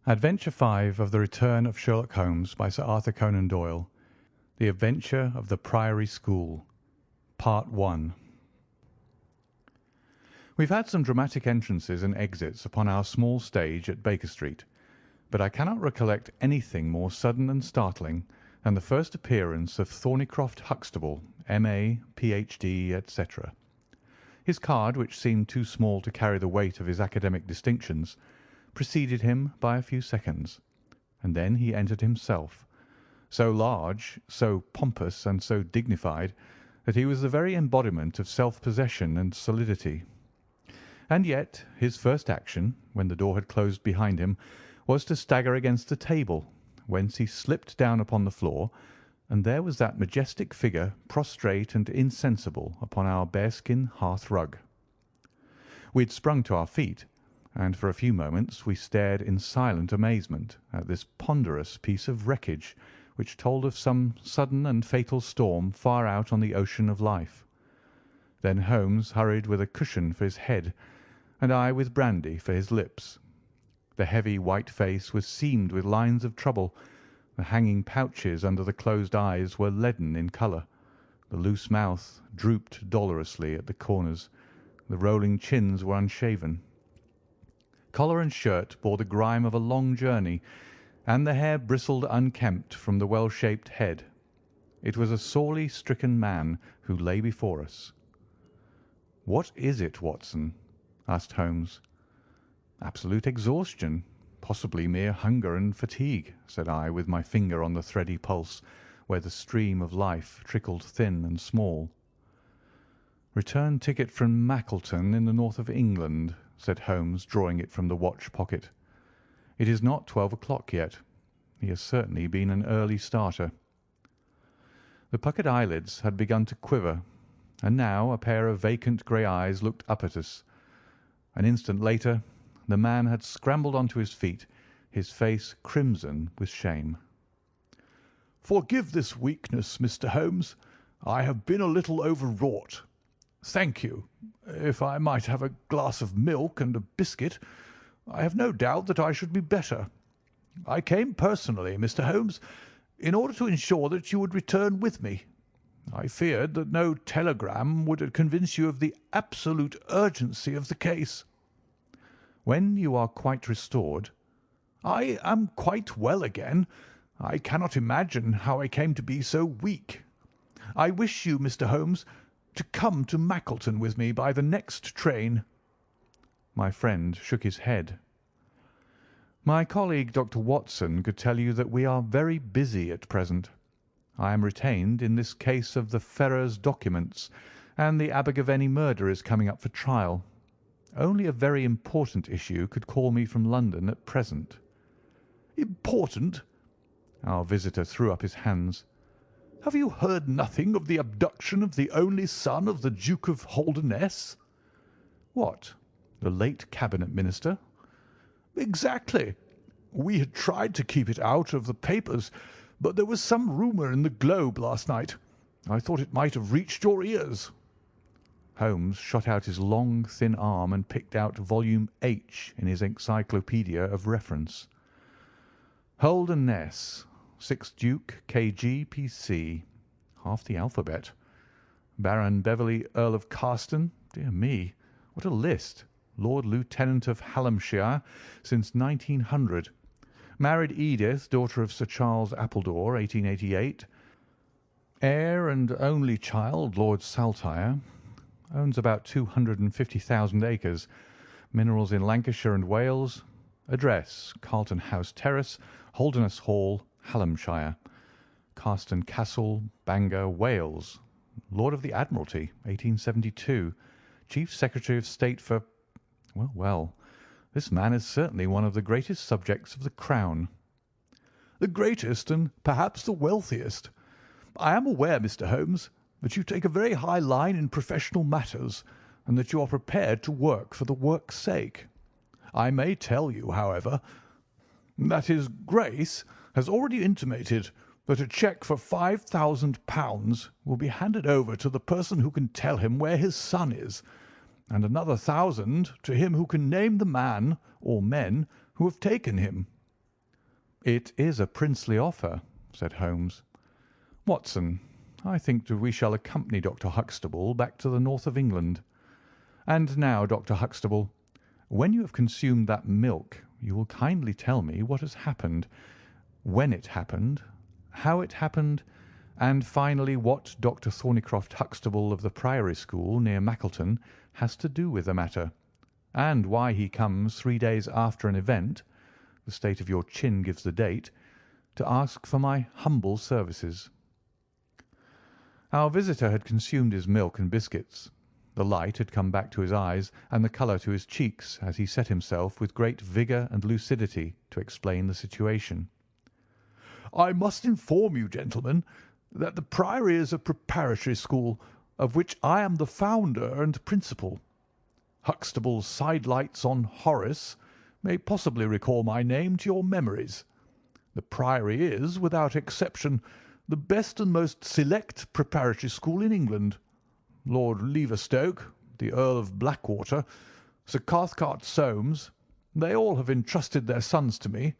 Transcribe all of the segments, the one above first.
Adventure 5 of The Return of Sherlock Holmes by Sir Arthur Conan Doyle. The Adventure of the Priory School. Part 1. We've had some dramatic entrances and exits upon our small stage at Baker Street, but I cannot recollect anything more sudden and startling than the first appearance of Thornycroft Huxtable, M.A., Ph.D., etc. His card, which seemed too small to carry the weight of his academic distinctions, preceded him by a few seconds, and then he entered himself, so large, so pompous, and so dignified that he was the very embodiment of self-possession and solidity. And yet his first action, when the door had closed behind him, was to stagger against the table, whence he slipped down upon the floor, and there was that majestic figure prostrate and insensible upon our bearskin hearth-rug. We had sprung to our feet, and for a few moments we stared in silent amazement at this ponderous piece of wreckage which told of some sudden and fatal storm far out on the ocean of life. Then Holmes hurried with a cushion for his head, and I with brandy for his lips. The heavy white face was seamed with lines of trouble. The hanging pouches under the closed eyes were leaden in colour. The loose mouth drooped dolorously at the corners. The rolling chins were unshaven. Collar and shirt bore the grime of a long journey, and the hair bristled unkempt from the well-shaped head. It was a sorely stricken man who lay before us. "What is it, Watson?" asked Holmes. "Absolute exhaustion, possibly mere hunger and fatigue," said I, with my finger on the thready pulse, where the stream of life trickled thin and small. "Return ticket from Mackleton in the north of England," said Holmes, drawing it from the watch pocket. "It is not 12 o'clock yet. He has certainly been an early starter." The puckered eyelids had begun to quiver, and now a pair of vacant grey eyes looked up at us. An instant later the man had scrambled on to his feet, his face crimson with shame. "Forgive this weakness, Mr. Holmes. I have been a little overwrought. Thank you. If I might have a glass of milk and a biscuit, I have no doubt that I should be better. I came personally, Mr. Holmes, in order to ensure that you would return with me. I feared that no telegram would convince you of the absolute urgency of the case." "When you are quite restored—" "I am quite well again. I cannot imagine how I came to be so weak. I wish you, Mr. Holmes, to come to Mackleton with me by the next train." My friend shook his head. "My colleague, Dr. Watson, could tell you that we are very busy at present. I am retained in this case of the Ferrers documents, and the Abergavenny murder is coming up for trial. Only a very important issue could call me from London at present." "Important?" Our visitor threw up his hands. "Have you heard nothing of the abduction of the only son of the Duke of Holdernesse?" "What, the late Cabinet Minister?" "Exactly. We had tried to keep it out of the papers, but there was some rumour in the Globe last night. I thought it might have reached your ears." Holmes shot out his long, thin arm and picked out volume H in his encyclopaedia of reference. "Holdernesse, 6th Duke, K.G., P.C. Half the alphabet. Baron Beverley, Earl of Carston. Dear me, what a list. Lord Lieutenant of Hallamshire since 1900. Married Edith, daughter of Sir Charles Appledore, 1888. Heir and only child, Lord Saltire. Owns about 250,000 acres. Minerals in Lancashire and Wales. Address, Carlton House Terrace, Holdernesse Hall, Hallamshire. Carston Castle, Bangor, Wales. Lord of the Admiralty, 1872. Chief Secretary of State for— Well, well, this man is certainly one of the greatest subjects of the Crown." "The greatest and perhaps the wealthiest. I am aware, Mr. Holmes, that you take a very high line in professional matters, and that you are prepared to work for the work's sake. I may tell you, however, that His Grace has already intimated that a cheque for £5,000 will be handed over to the person who can tell him where his son is, and another 1,000 to him who can name the man or men who have taken him. "It is a princely offer," said Holmes. "Watson, I think that we shall accompany Dr. Huxtable back to the north of England. And now, Dr. Huxtable, when you have consumed that milk, you will kindly tell me what has happened, when it happened, how it happened, and finally what Dr. Thornycroft Huxtable of the Priory School near Mackleton has to do with the matter, and why he comes 3 days after an event, the state of your chin gives the date, to ask for my humble services." Our visitor had consumed his milk and biscuits. The light had come back to his eyes and the colour to his cheeks as he set himself with great vigour and lucidity to explain the situation. "I must inform you, gentlemen, that the Priory is a preparatory school of which I am the founder and principal. Huxtable's sidelights on Horace may possibly recall my name to your memories. The Priory is, without exception, the best and most select preparatory school in England. Lord Leverstoke, the Earl of Blackwater, Sir Cathcart Soames, they all have entrusted their sons to me,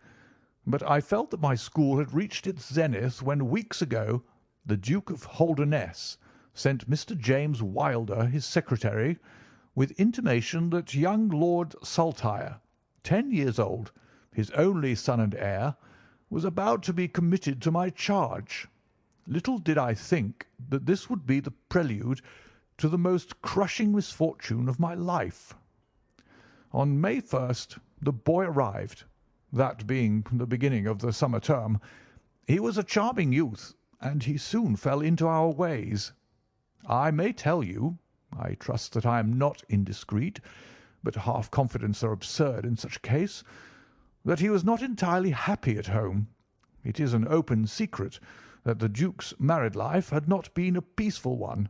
but I felt that my school had reached its zenith when weeks ago the Duke of Holdernesse sent Mr. James Wilder, his secretary, with intimation that young Lord Saltire, 10 years old, his only son and heir, was about to be committed to my charge. Little did I think that this would be the prelude to the most crushing misfortune of my life. On May 1st the boy arrived, that being the beginning of the summer term. He was a charming youth, and he soon fell into our ways. I may tell you, I trust that I am not indiscreet, but half confidence are absurd in such a case, that he was not entirely happy at home. It is an open secret that the Duke's married life had not been a peaceful one,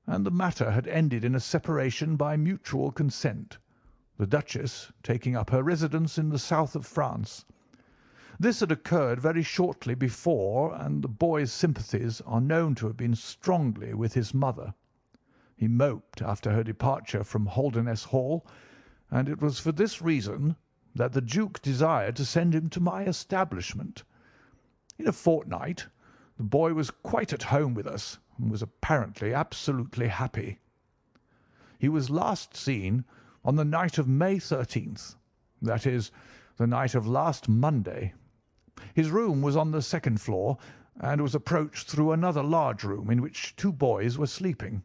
and the matter had ended in a separation by mutual consent, the Duchess taking up her residence in the south of France. This had occurred very shortly before, and the boy's sympathies are known to have been strongly with his mother. He moped after her departure from Holdernesse Hall, and it was for this reason that the Duke desired to send him to my establishment. In a fortnight the boy was quite at home with us, and was apparently absolutely happy. He was last seen on the night of May 13th, that is, the night of last Monday. His room was on the second floor, and was approached through another large room in which 2 boys were sleeping.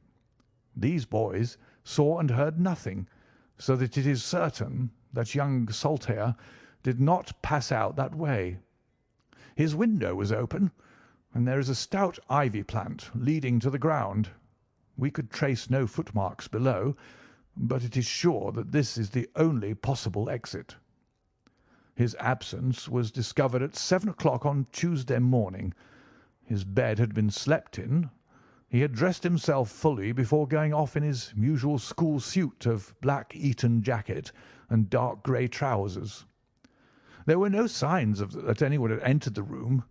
These boys saw and heard nothing, so that it is certain that young Saltire did not pass out that way. His window was open, and there is a stout ivy plant leading to the ground. We could trace no footmarks below, but it is sure that this is the only possible exit. His absence was discovered at 7 o'clock on Tuesday morning. His bed had been slept in. He had dressed himself fully before going off in his usual school suit of black Eton jacket and dark grey trousers. There were no signs that anyone had entered the room,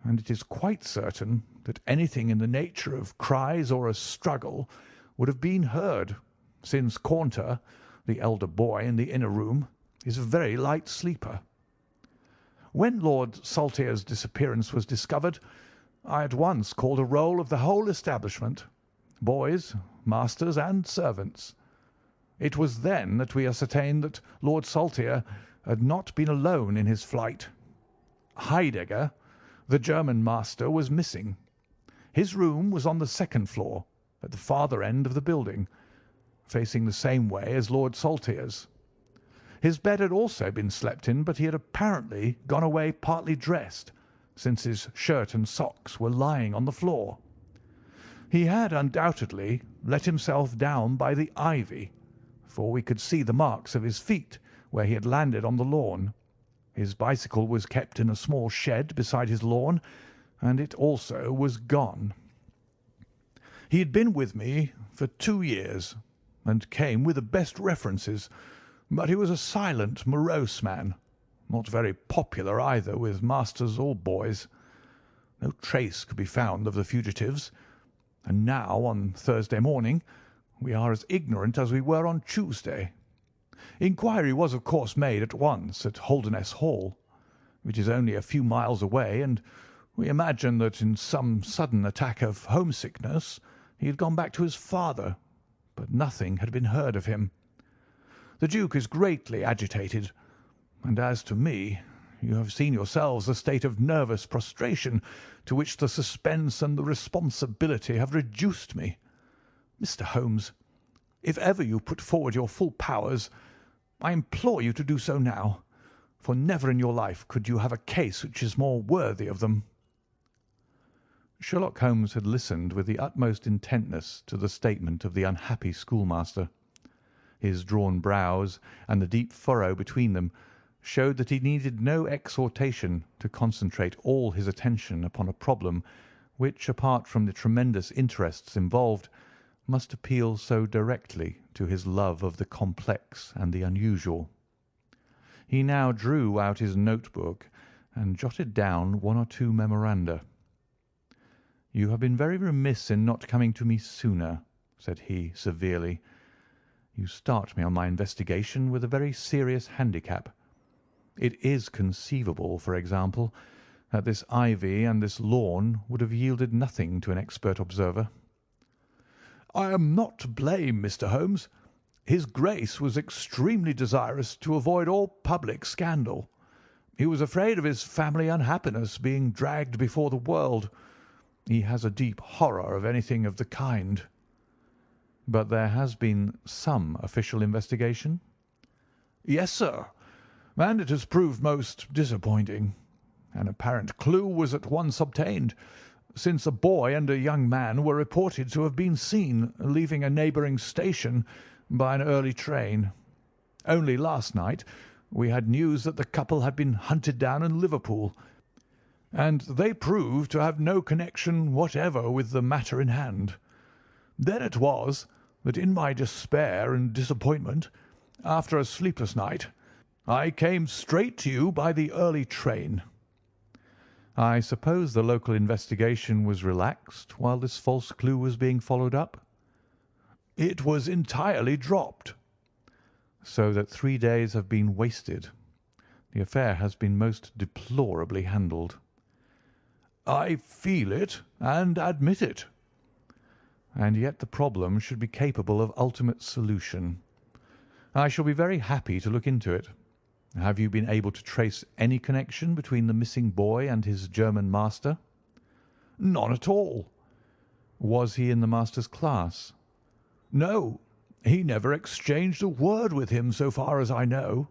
and it is quite certain that anything in the nature of cries or a struggle would have been heard, since Caunter, the elder boy in the inner room, is a very light sleeper. When Lord Saltire's disappearance was discovered, I at once called a roll of the whole establishment, boys, masters, and servants. It was then that we ascertained that Lord Saltire had not been alone in his flight. Heidegger, the German master, was missing. His room was on the second floor, at the farther end of the building, facing the same way as Lord Saltire's. His bed had also been slept in, but he had apparently gone away partly dressed, since his shirt and socks were lying on the floor. He had undoubtedly let himself down by the ivy, for we could see the marks of his feet where he had landed on the lawn. His bicycle was kept in a small shed beside his lawn, and it also was gone. He had been with me for 2 years, and came with the best references, but he was a silent, morose man, not very popular either with masters or boys. No trace could be found of the fugitives, and now, on Thursday morning, we are as ignorant as we were on Tuesday. Inquiry was, of course, made at once at Holdernesse Hall. which is only a few miles away, and we imagined that in some sudden attack of homesickness he had gone back to his father, but nothing had been heard of him. The Duke is greatly agitated, and as to me, you have seen yourselves the state of nervous prostration to which the suspense and the responsibility have reduced me. Mr. Holmes, if ever you put forward your full powers, I implore you to do so now, for never in your life could you have a case which is more worthy of them." Sherlock Holmes had listened with the utmost intentness to the statement of the unhappy schoolmaster. His drawn brows and the deep furrow between them showed that he needed no exhortation to concentrate all his attention upon a problem which, apart from the tremendous interests involved, must appeal so directly to his love of the complex and the unusual. He now drew out his notebook and jotted down one or two memoranda. "You have been very remiss in not coming to me sooner," said he, severely. "You start me on my investigation with a very serious handicap. It is conceivable, for example, that this ivy and this lawn would have yielded nothing to an expert observer." "I am not to blame, Mr. Holmes. His Grace was extremely desirous to avoid all public scandal. He was afraid of his family unhappiness being dragged before the world. He has a deep horror of anything of the kind." "But there has been some official investigation?" "Yes, sir, and it has proved most disappointing. An apparent clue was at once obtained, since a boy and a young man were reported to have been seen leaving a neighbouring station by an early train. Only last night we had news that the couple had been hunted down in Liverpool, and they proved to have no connection whatever with the matter in hand. Then it was that in my despair and disappointment, after a sleepless night, I came straight to you by the early train." "I suppose the local investigation was relaxed while this false clue was being followed up?" "It was entirely dropped." "So that 3 days have been wasted. The affair has been most deplorably handled." "I feel it and admit it." "And yet the problem should be capable of ultimate solution. I shall be very happy to look into it. Have you been able to trace any connection between the missing boy and his German master?" "None at all." "Was he in the master's class?" "No, he never exchanged a word with him so far as I know."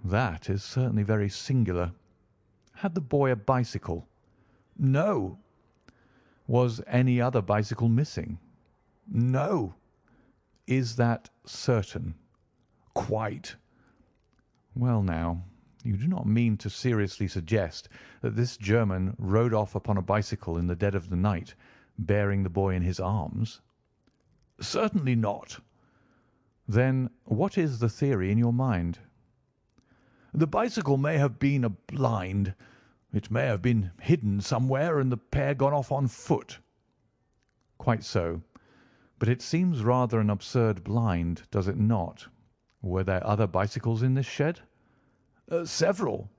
"That is certainly very singular. Had the boy a bicycle?" "No." "Was any other bicycle missing?" "No." "Is that certain?" "Quite." "Well, now, you do not mean to seriously suggest that this German rode off upon a bicycle in the dead of the night, bearing the boy in his arms?" "Certainly not." "Then what is the theory in your mind?" "The bicycle may have been a blind. It may have been hidden somewhere and the pair gone off on foot." "Quite so. But it seems rather an absurd blind, does it not? Were there other bicycles in this shed?" "Several."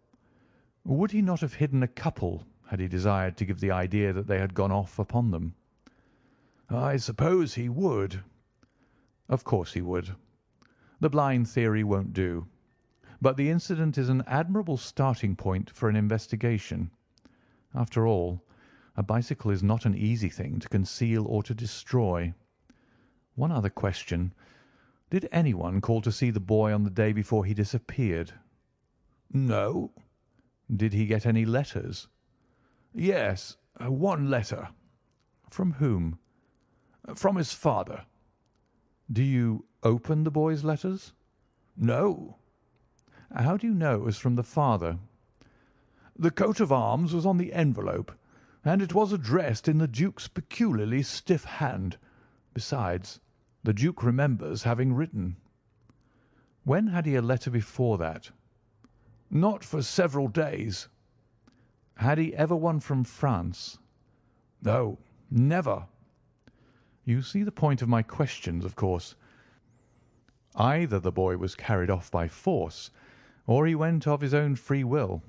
"Would he not have hidden a couple had he desired to give the idea that they had gone off upon them?" "I suppose he would." "Of course he would. The blind theory won't do. But the incident is an admirable starting point for an investigation. After all, a bicycle is not an easy thing to conceal or to destroy. One other question. Did anyone call to see the boy on the day before he disappeared?" "No." "Did he get any letters?" "Yes, one letter." "From whom?" "From his father." "Do you open the boy's letters?" "No." "How do you know it was from the father?" "The coat of arms was on the envelope, and it was addressed in the Duke's peculiarly stiff hand. Besides, the Duke remembers having written." "When had he a letter before that?" "Not for several days." "Had he ever one from France?" "No, never." "You see the point of my questions, of course. Either the boy was carried off by force, or he went of his own free will.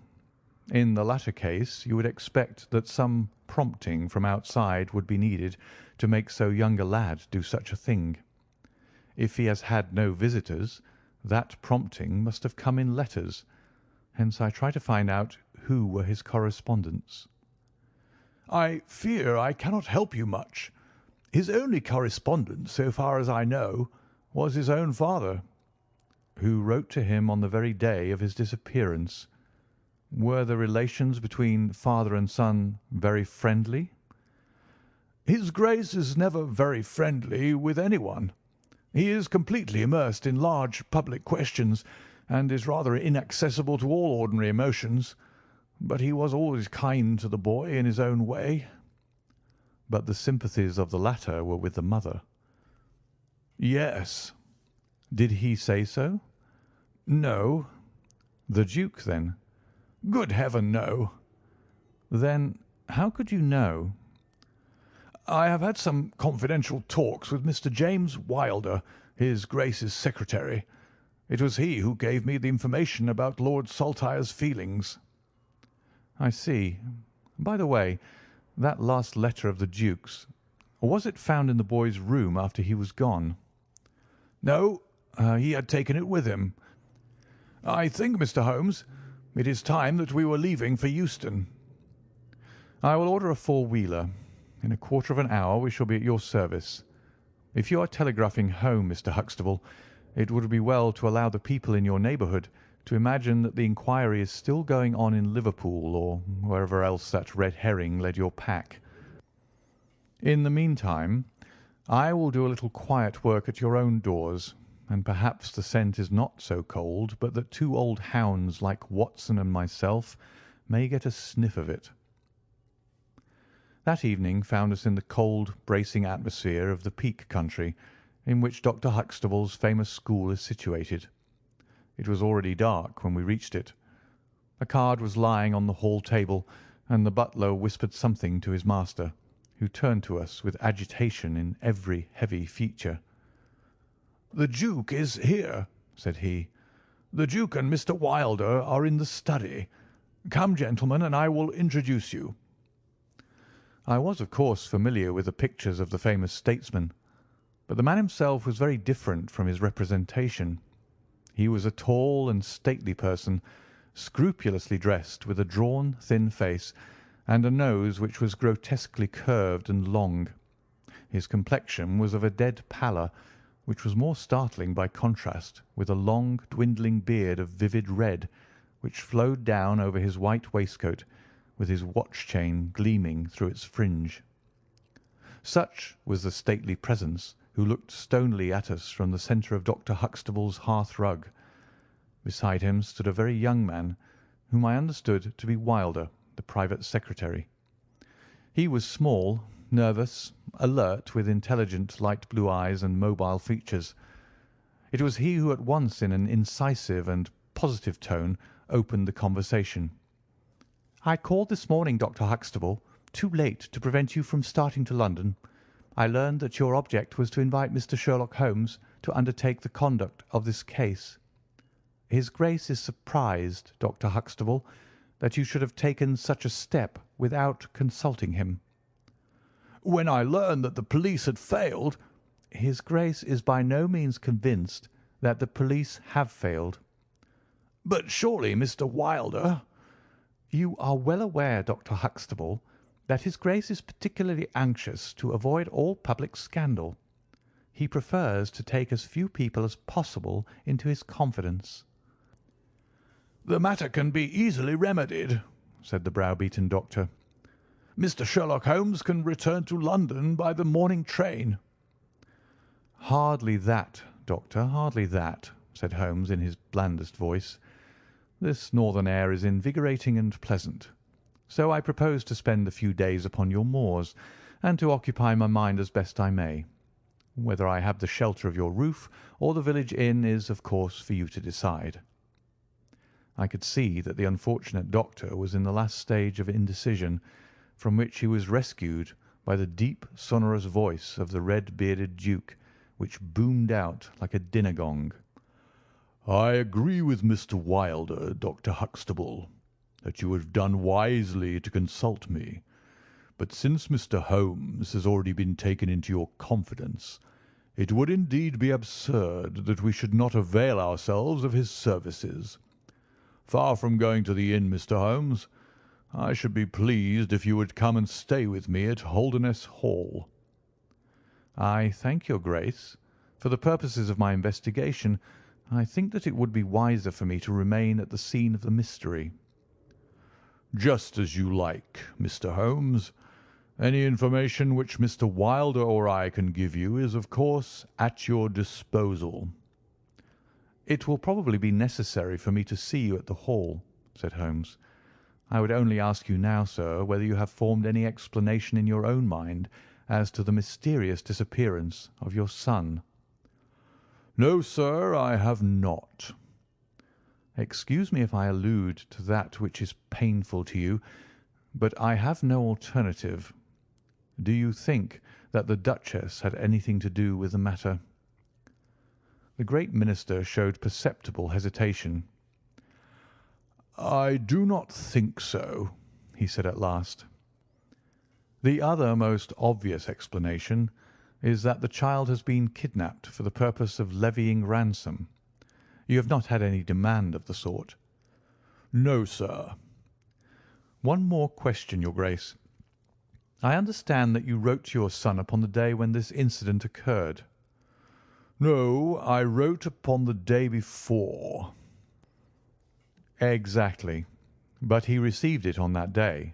In the latter case, you would expect that some prompting from outside would be needed to make so young a lad do such a thing. If he has had no visitors, that prompting must have come in letters. Hence I try to find out who were his correspondents." "I fear I cannot help you much. His only correspondent, so far as I know, was his own father." "Who wrote to him on the very day of his disappearance. Were the relations between father and son very friendly?" "His Grace is never very friendly with anyone. He is completely immersed in large public questions, and is rather inaccessible to all ordinary emotions. But he was always kind to the boy in his own way." "But the sympathies of the latter were with the mother." "Yes." "Did he say so?" "No." "The Duke, then?" "Good heaven, no." "Then how could you know?" "I have had some confidential talks with Mr. James Wilder, his Grace's secretary. It was he who gave me the information about Lord Saltire's feelings." "I see. By the way, that last letter of the Duke's, was it found in the boy's room after he was gone?" "No, he had taken it with him. I think, Mr. Holmes, it is time that we were leaving for Euston." "I will order a four-wheeler. In a quarter of an hour we shall be at your service. If you are telegraphing home, Mr. Huxtable, it would be well to allow the people in your neighbourhood to imagine that the inquiry is still going on in Liverpool or wherever else that red herring led your pack. In the meantime, I will do a little quiet work at your own doors, and perhaps the scent is not so cold but that two old hounds like Watson and myself may get a sniff of it." That evening found us in the cold, bracing atmosphere of the Peak Country, in which Dr. Huxtable's famous school is situated. It was already dark when we reached it. A card was lying on the hall table, and the butler whispered something to his master, who turned to us with agitation in every heavy feature. "The Duke is here," said he. "The Duke and Mr. Wilder are in the study. Come, gentlemen, and I will introduce you." I was, of course, familiar with the pictures of the famous statesman, but the man himself was very different from his representation. He was a tall and stately person, scrupulously dressed, with a drawn, thin face, and a nose which was grotesquely curved and long. His complexion was of a dead pallor, which was more startling by contrast with a long, dwindling beard of vivid red, which flowed down over his white waistcoat, with his watch chain gleaming through its fringe. Such was the stately presence who looked stonily at us from the centre of Dr. Huxtable's hearth-rug. Beside him stood a very young man, whom I understood to be Wilder, the private secretary. He was small, nervous, alert, with intelligent light blue eyes and mobile features. It was he who at once, in an incisive and positive tone, opened the conversation. "I called this morning, Dr. Huxtable, too late to prevent you from starting to London. I learned that your object was to invite Mr. Sherlock Holmes to undertake the conduct of this case. His Grace is surprised, Dr. Huxtable, that you should have taken such a step without consulting him." "When I learned that the police had failed—" "His Grace is by no means convinced that the police have failed." "But surely Mr. Wilder—" "You are well aware, Dr. Huxtable, that his Grace is particularly anxious to avoid all public scandal. He prefers to take as few people as possible into his confidence." "The matter can be easily remedied," said the browbeaten doctor. "Mr. Sherlock Holmes can return to London by the morning train." "Hardly that, Doctor, hardly that," said Holmes in his blandest voice. "This northern air is invigorating and pleasant. So I propose to spend a few days upon your moors, and to occupy my mind as best I may. Whether I have the shelter of your roof or the village inn is, of course, for you to decide." I could see that the unfortunate doctor was in the last stage of indecision, from which he was rescued by the deep, sonorous voice of the red-bearded Duke, which boomed out like a dinner gong. "I agree with Mr. Wilder, Dr. Huxtable. that you would have done wisely to consult me. But since Mr. Holmes has already been taken into your confidence, it would indeed be absurd that we should not avail ourselves of his services. Far from going to the inn, Mr. Holmes, I should be pleased if you would come and stay with me at Holderness Hall." "I thank your Grace. For the purposes of my investigation, I think that it would be wiser for me to remain at the scene of the mystery." "Just as you like, Mr. Holmes. Any information which Mr. Wilder or I can give you is, of course, at your disposal." "It will probably be necessary for me to see you at the Hall," said Holmes. "I would only ask you now, sir, whether you have formed any explanation in your own mind as to the mysterious disappearance of your son." "No, sir, I have not." "Excuse me if I allude to that which is painful to you, but I have no alternative. Do you think that the Duchess had anything to do with the matter?" The great minister showed perceptible hesitation. "I do not think so," he said at last. "The other most obvious explanation is that the child has been kidnapped for the purpose of levying ransom. You have not had any demand of the sort?" "No, sir." "One more question, your Grace. I understand that you wrote to your son upon the day when this incident occurred." "No, I wrote upon the day before." "Exactly. But he received it on that day?"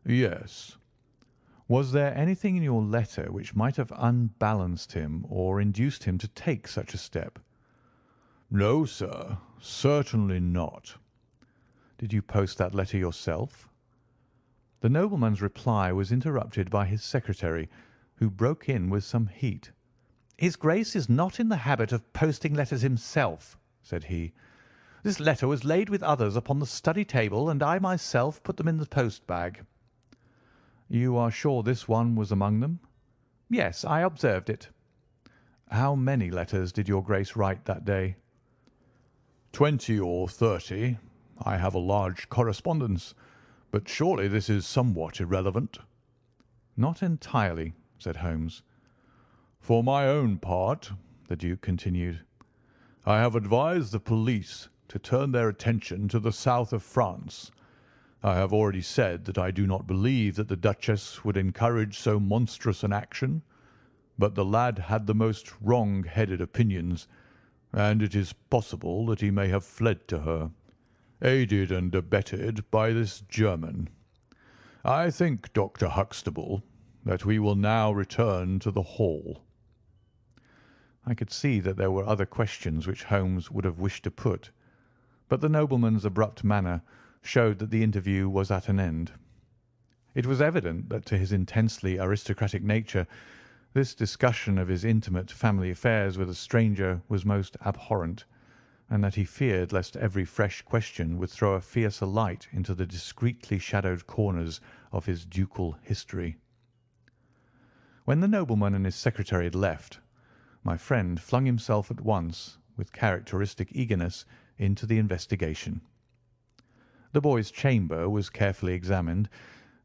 "Yes." "Was there anything in your letter which might have unbalanced him or induced him to take such a step?" "No, sir, certainly not." "Did you post that letter yourself?" The nobleman's reply was interrupted by his secretary, who broke in with some heat. "His Grace is not in the habit of posting letters himself," said he. "This letter was laid with others upon the study table, and I myself put them in the post bag." "You are sure this one was among them?" "Yes, I observed it." "How many letters did your Grace write that day?" 20 or 30. I have a large correspondence, but surely this is somewhat irrelevant." "Not entirely," said Holmes. "For my own part," the Duke continued, "I have advised the police to turn their attention to the south of France. I have already said that I do not believe that the Duchess would encourage so monstrous an action, but the lad had the most wrong-headed opinions, and it is possible that he may have fled to her, aided and abetted by this German. I think, Dr. Huxtable, that we will now return to the Hall." I could see that there were other questions which Holmes would have wished to put, but the nobleman's abrupt manner showed that the interview was at an end. It was evident that to his intensely aristocratic nature this discussion of his intimate family affairs with a stranger was most abhorrent, and that he feared lest every fresh question would throw a fiercer light into the discreetly shadowed corners of his ducal history. When the nobleman and his secretary had left, my friend flung himself at once, with characteristic eagerness, into the investigation. The boy's chamber was carefully examined,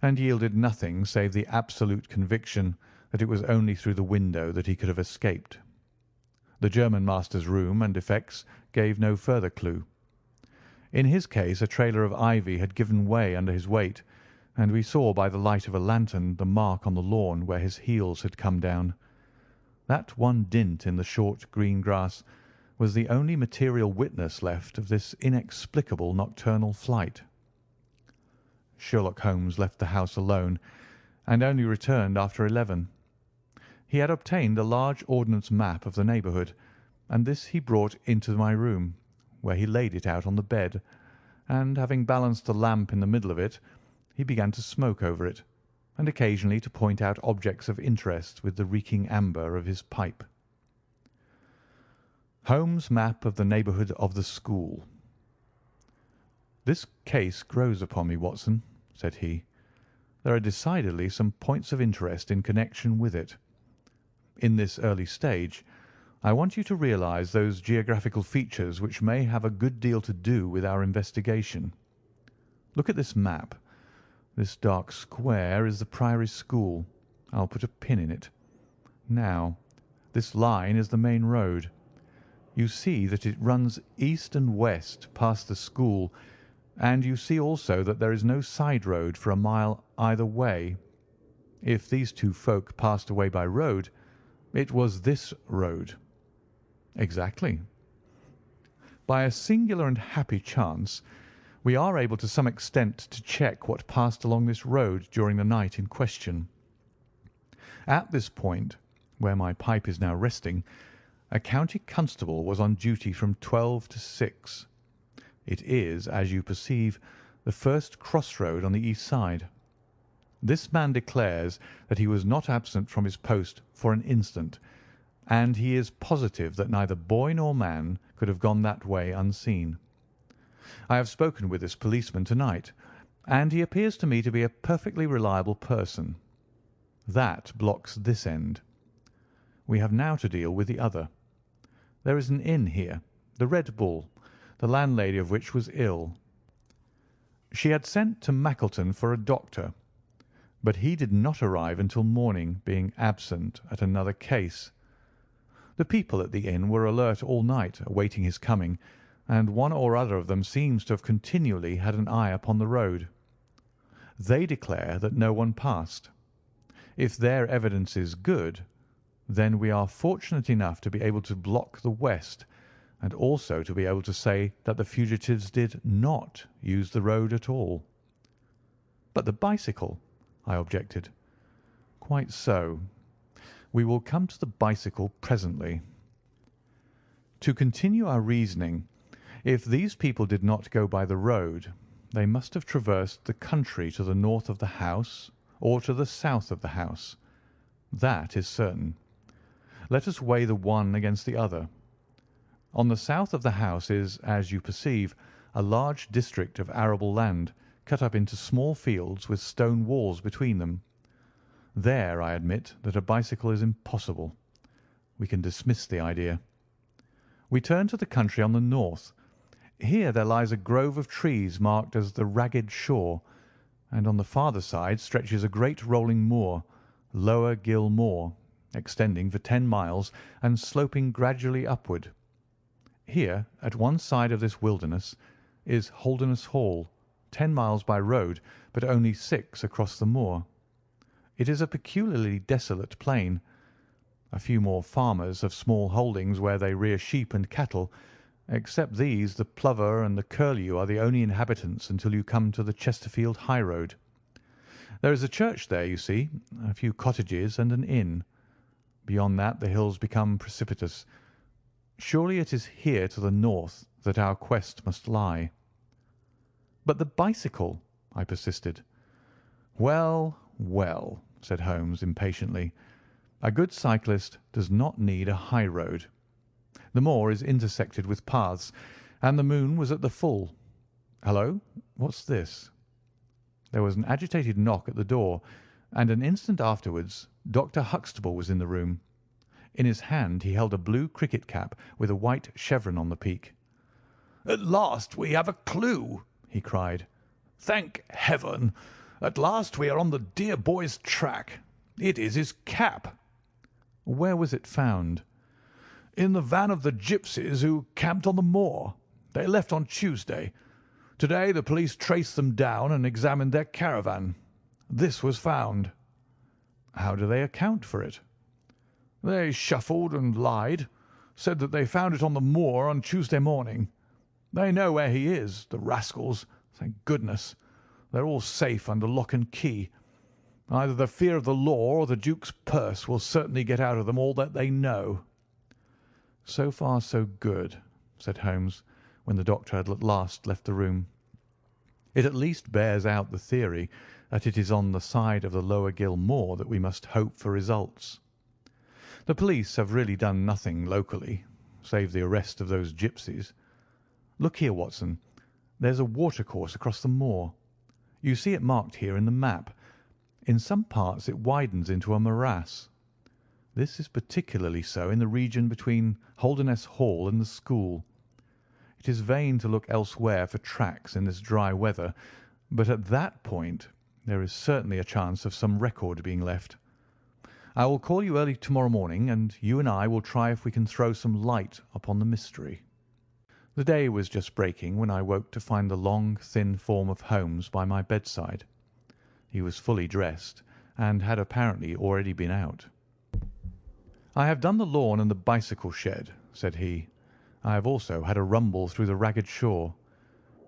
and yielded nothing save the absolute conviction that it was only through the window that he could have escaped. The German master's room and effects gave no further clue. In his case a trailer of ivy had given way under his weight, and we saw by the light of a lantern the mark on the lawn where his heels had come down. That one dint in the short green grass was the only material witness left of this inexplicable nocturnal flight. Sherlock Holmes left the house alone, and only returned after 11. He had obtained a large ordnance map of the neighbourhood, and this he brought into my room, where he laid it out on the bed, and, having balanced a lamp in the middle of it, he began to smoke over it, and occasionally to point out objects of interest with the reeking amber of his pipe. Holmes' map of the neighbourhood of the school. "This case grows upon me, Watson," said he. "There are decidedly some points of interest in connection with it. In this early stage, I want you to realise those geographical features which may have a good deal to do with our investigation. Look at this map. This dark square is the Priory School. I'll put a pin in it. Now, this line is the main road. You see that it runs east and west past the school, and you see also that there is no side road for a mile either way. If these two folk passed away by road, it was this road. Exactly. By a singular and happy chance, we are able to some extent to check what passed along this road during the night in question. At this point, where my pipe is now resting, a county constable was on duty from 12 to 6. It is, as you perceive, the first crossroad on the east side. This man declares that he was not absent from his post for an instant, and he is positive that neither boy nor man could have gone that way unseen. I have spoken with this policeman to-night, and he appears to me to be a perfectly reliable person. That blocks this end. We have now to deal with the other. There is an inn here, the Red Bull, the landlady of which was ill. She had sent to Mackleton for a doctor, but he did not arrive until morning, being absent at another case. The people at the inn were alert all night, awaiting his coming, and one or other of them seems to have continually had an eye upon the road. They declare that no one passed. If their evidence is good, then we are fortunate enough to be able to block the west, and also to be able to say that the fugitives did not use the road at all. But the bicycle, I objected. Quite so. We will come to the bicycle presently. To continue our reasoning, if these people did not go by the road, they must have traversed the country to the north of the house or to the south of the house. That is certain. Let us weigh the one against the other. On the south of the house is, as you perceive, a large district of arable land, cut up into small fields with stone walls between them. There I admit that a bicycle is impossible. We can dismiss the idea. We turn to the country on the north. Here there lies a grove of trees marked as the Ragged Shore, and on the farther side stretches a great rolling moor, Lower Gill Moor, extending for 10 miles and sloping gradually upward. Here, at one side of this wilderness, is Holderness Hall, 10 miles by road, but only 6 across the moor. It is a peculiarly desolate plain. A few more farmers have small holdings where they rear sheep and cattle. Except these, the plover and the curlew are the only inhabitants until you come to the Chesterfield high road. There is a church there, you see, a few cottages and an inn. Beyond that the hills become precipitous. Surely it is here to the north that our quest must lie. But the bicycle, I persisted. Well, well, said Holmes impatiently. A good cyclist does not need a high road. The moor is intersected with paths, and the moon was at the full. Hello, what's this? There was an agitated knock at the door, and an instant afterwards Dr. Huxtable was in the room. In his hand he held a blue cricket cap with a white chevron on the peak. "At last we have a clue," he cried. "Thank Heaven! At last we are on the dear boy's track. It is his cap." "Where was it found?" "In the van of the gipsies who camped on the moor. They left on Tuesday. To-day the police traced them down and examined their caravan. This was found." "How do they account for it?" "They shuffled and lied, said that they found it on the moor on Tuesday morning. They know where he is, the rascals, thank goodness. They're all safe under lock and key. Either the fear of the law or the Duke's purse will certainly get out of them all that they know." "So far so good," said Holmes, when the doctor had at last left the room. "It at least bears out the theory that it is on the side of the Lower Gill Moor that we must hope for results. The police have really done nothing locally, save the arrest of those gipsies. Look here, Watson. There's a watercourse across the moor. You see it marked here in the map. In some parts it widens into a morass. This is particularly so in the region between Holderness Hall and the school. It is vain to look elsewhere for tracks in this dry weather, but at that point there is certainly a chance of some record being left. I will call you early tomorrow morning, and you and I will try if we can throw some light upon the mystery." The day was just breaking when I woke to find the long, thin form of Holmes by my bedside. He was fully dressed, and had apparently already been out. "I have done the lawn and the bicycle shed," said he. "I have also had a rumble through the ragged shaw.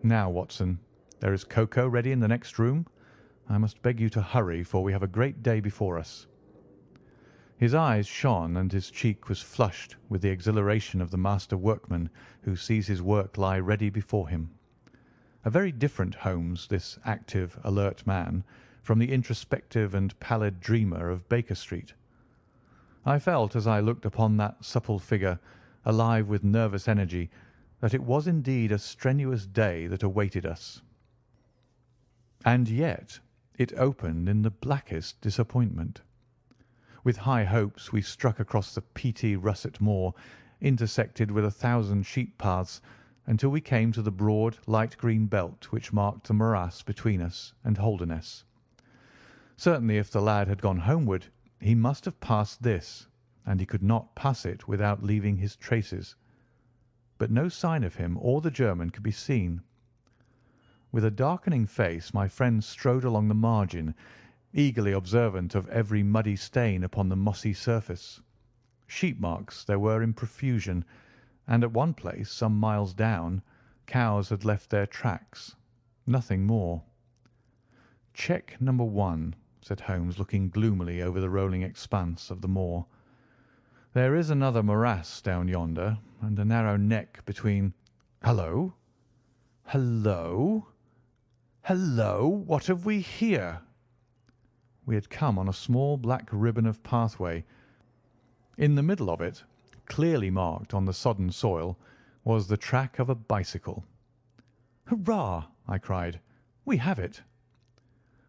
Now, Watson, there is cocoa ready in the next room. I must beg you to hurry, for we have a great day before us." His eyes shone, and his cheek was flushed with the exhilaration of the master workman who sees his work lie ready before him. A very different Holmes, this active, alert man, from the introspective and pallid dreamer of Baker Street. I felt, as I looked upon that supple figure, alive with nervous energy, that it was indeed a strenuous day that awaited us. And yet it opened in the blackest disappointment. With high hopes we struck across the peaty russet moor, intersected with 1,000 sheep paths, until we came to the broad light green belt which marked the morass between us and Holderness. Certainly if the lad had gone homeward, he must have passed this, and he could not pass it without leaving his traces. But no sign of him or the German could be seen. With a darkening face my friend strode along the margin, eagerly observant of every muddy stain upon the mossy surface. Sheep marks there were in profusion, and at one place, some miles down, cows had left their tracks. Nothing more. "Check number 1, said Holmes, looking gloomily over the rolling expanse of the moor. "There is another morass down yonder, and a narrow neck between. Hallo! Hallo! Hallo! What have we here?" We had come on a small black ribbon of pathway. In the middle of it, clearly marked on the sodden soil, was the track of a bicycle. "Hurrah!" I cried. "We have it!"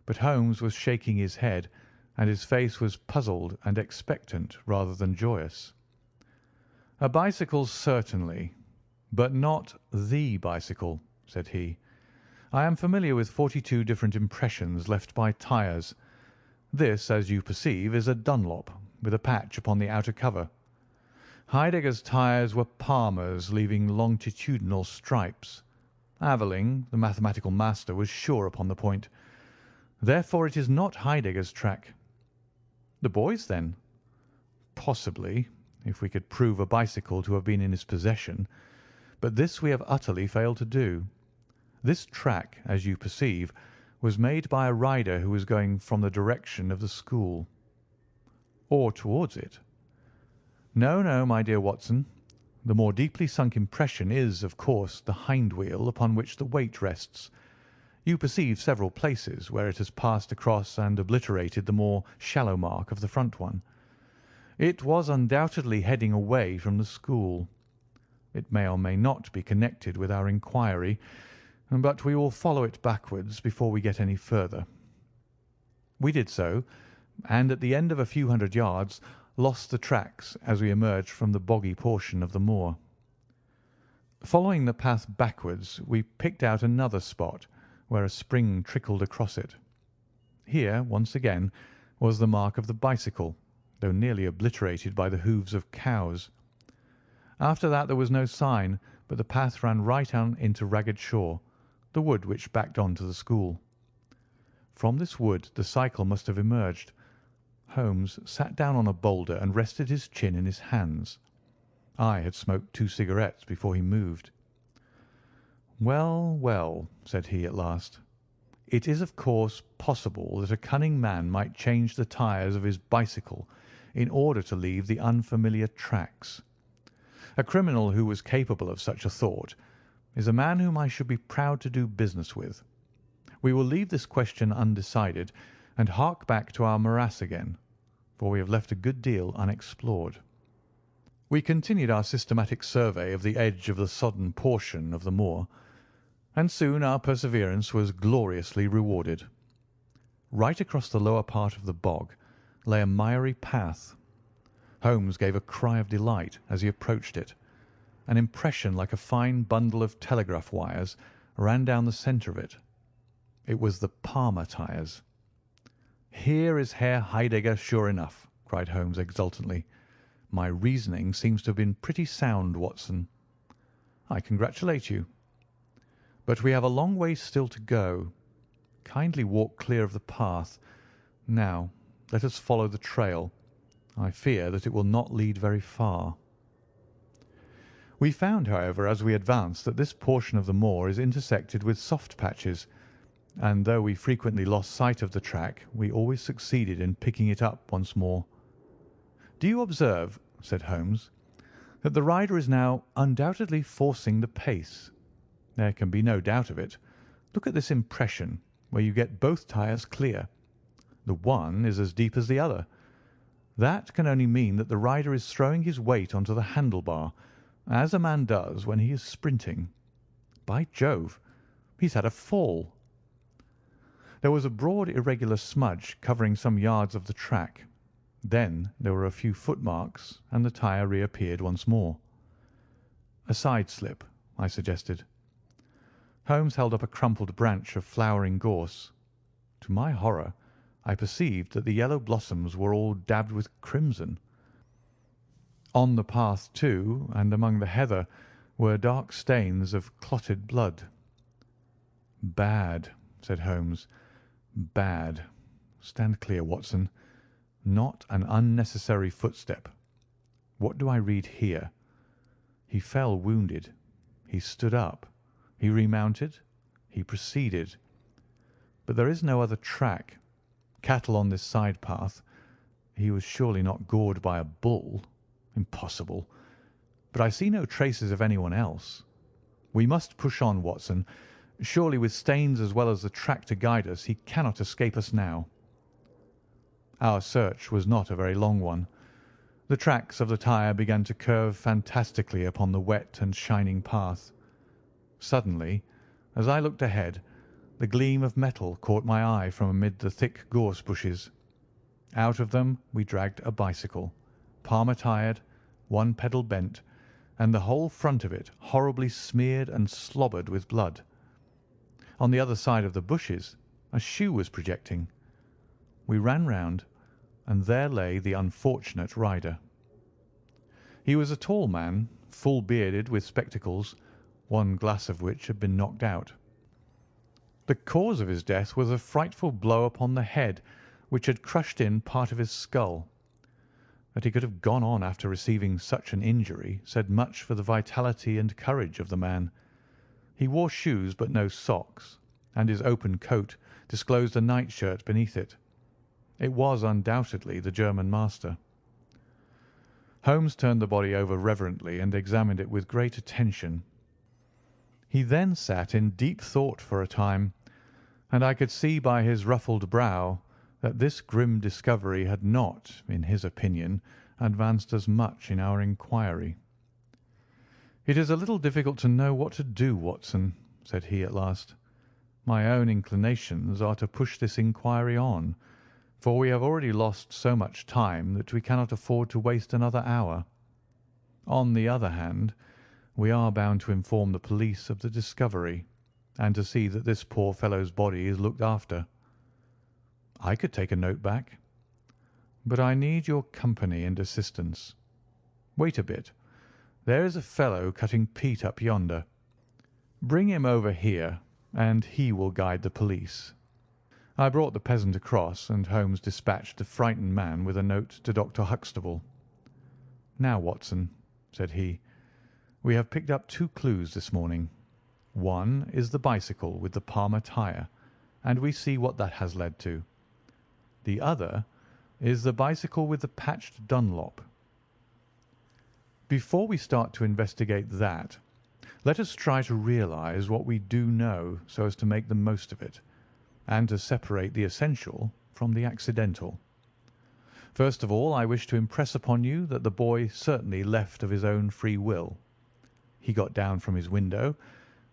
But Holmes was shaking his head, and his face was puzzled and expectant rather than joyous. "A bicycle, certainly, but not the bicycle," said he. "I am familiar with 42 different impressions left by tyres. This, as you perceive, is a Dunlop, with a patch upon the outer cover. Heidegger's tyres were Palmer's, leaving longitudinal stripes. Aveling, the mathematical master, was sure upon the point. Therefore it is not Heidegger's track." "The boy's, then?" "Possibly, if we could prove a bicycle to have been in his possession. But this we have utterly failed to do. This track, as you perceive, was made by a rider who was going from the direction of the school." "Or towards it." "No, no, my dear Watson. The more deeply sunk impression is, of course, the hind wheel upon which the weight rests. You perceive several places where it has passed across and obliterated the more shallow mark of the front one. It was undoubtedly heading away from the school. It may or may not be connected with our inquiry, but we will follow it backwards before we get any further." We did so, and at the end of a few hundred yards lost the tracks as we emerged from the boggy portion of the moor. Following the path backwards, we picked out another spot where a spring trickled across it. Here, once again, was the mark of the bicycle, though nearly obliterated by the hoofs of cows. After that there was no sign, but the path ran right on into Ragged Shaw, the wood which backed on to the school. From this wood the cycle must have emerged. Holmes sat down on a boulder and rested his chin in his hands. I had smoked 2 cigarettes before he moved. "Well, well," said he at last, "it is of course possible that a cunning man might change the tyres of his bicycle in order to leave the unfamiliar tracks. A criminal who was capable of such a thought is a man whom I should be proud to do business with. We will leave this question undecided and hark back to our morass again, for we have left a good deal unexplored." We continued our systematic survey of the edge of the sodden portion of the moor, and soon our perseverance was gloriously rewarded. Right across the lower part of the bog lay a miry path. Holmes gave a cry of delight as he approached it. An impression like a fine bundle of telegraph wires ran down the centre of it. It was the Palmer tyres. "Here is Herr Heidegger, sure enough," cried Holmes exultantly. "My reasoning seems to have been pretty sound, Watson." "I congratulate you." "But we have a long way still to go. Kindly walk clear of the path. Now, let us follow the trail. I fear that it will not lead very far." We found, however, as we advanced, that this portion of the moor is intersected with soft patches, and though we frequently lost sight of the track, we always succeeded in picking it up once more. "Do you observe," said Holmes, "that the rider is now undoubtedly forcing the pace? There can be no doubt of it. Look at this impression, where you get both tyres clear. The one is as deep as the other. That can only mean that the rider is throwing his weight onto the handlebar, as a man does when he is sprinting. By Jove, he's had a fall." There was a broad irregular smudge covering some yards of the track. Then there were a few footmarks, and the tyre reappeared once more. "A side slip," I suggested. Holmes held up a crumpled branch of flowering gorse. To my horror, I perceived that the yellow blossoms were all dabbed with crimson. On the path, too, and among the heather, were dark stains of clotted blood. "Bad," said Holmes. "Bad. Stand clear, Watson. Not an unnecessary footstep. What do I read here? He fell wounded. He stood up. He remounted. He proceeded. But there is no other track. Cattle on this side path. He was surely not gored by a bull. Impossible. But I see no traces of anyone else. We must push on, Watson. Surely with stains as well as the track to guide us, he cannot escape us now." Our search was not a very long one. The tracks of the tyre began to curve fantastically upon the wet and shining path. Suddenly, as I looked ahead, the gleam of metal caught my eye from amid the thick gorse bushes. Out of them we dragged a bicycle, Palmer tyred, one pedal bent, and the whole front of it horribly smeared and slobbered with blood. On the other side of the bushes a shoe was projecting. We ran round, and there lay the unfortunate rider. He was a tall man, full bearded, with spectacles, one glass of which had been knocked out. The cause of his death was a frightful blow upon the head, which had crushed in part of his skull. That he could have gone on after receiving such an injury said much for the vitality and courage of the man. He wore shoes but no socks, and his open coat disclosed a nightshirt beneath it. It was undoubtedly the German master. Holmes turned the body over reverently and examined it with great attention. He then sat in deep thought for a time, and I could see by his ruffled brow that this grim discovery had not, in his opinion, advanced us much in our inquiry. "It is a little difficult to know what to do, Watson," said he at last. "My own inclinations are to push this inquiry on, for we have already lost so much time that we cannot afford to waste another hour. On the other hand, we are bound to inform the police of the discovery, and to see that this poor fellow's body is looked after. I could take a note back, but I need your company and assistance. Wait a bit. There is a fellow cutting peat up yonder. Bring him over here, and he will guide the police." I brought the peasant across, and Holmes dispatched the frightened man with a note to Dr. Huxtable. "Now, Watson," said he, "we have picked up 2 clues this morning. One is the bicycle with the Palmer tyre, and we see what that has led to. The other is the bicycle with the patched Dunlop. Before we start to investigate that, let us try to realize what we do know so as to make the most of it, and to separate the essential from the accidental. First of all, I wish to impress upon you that the boy certainly left of his own free will. He got down from his window,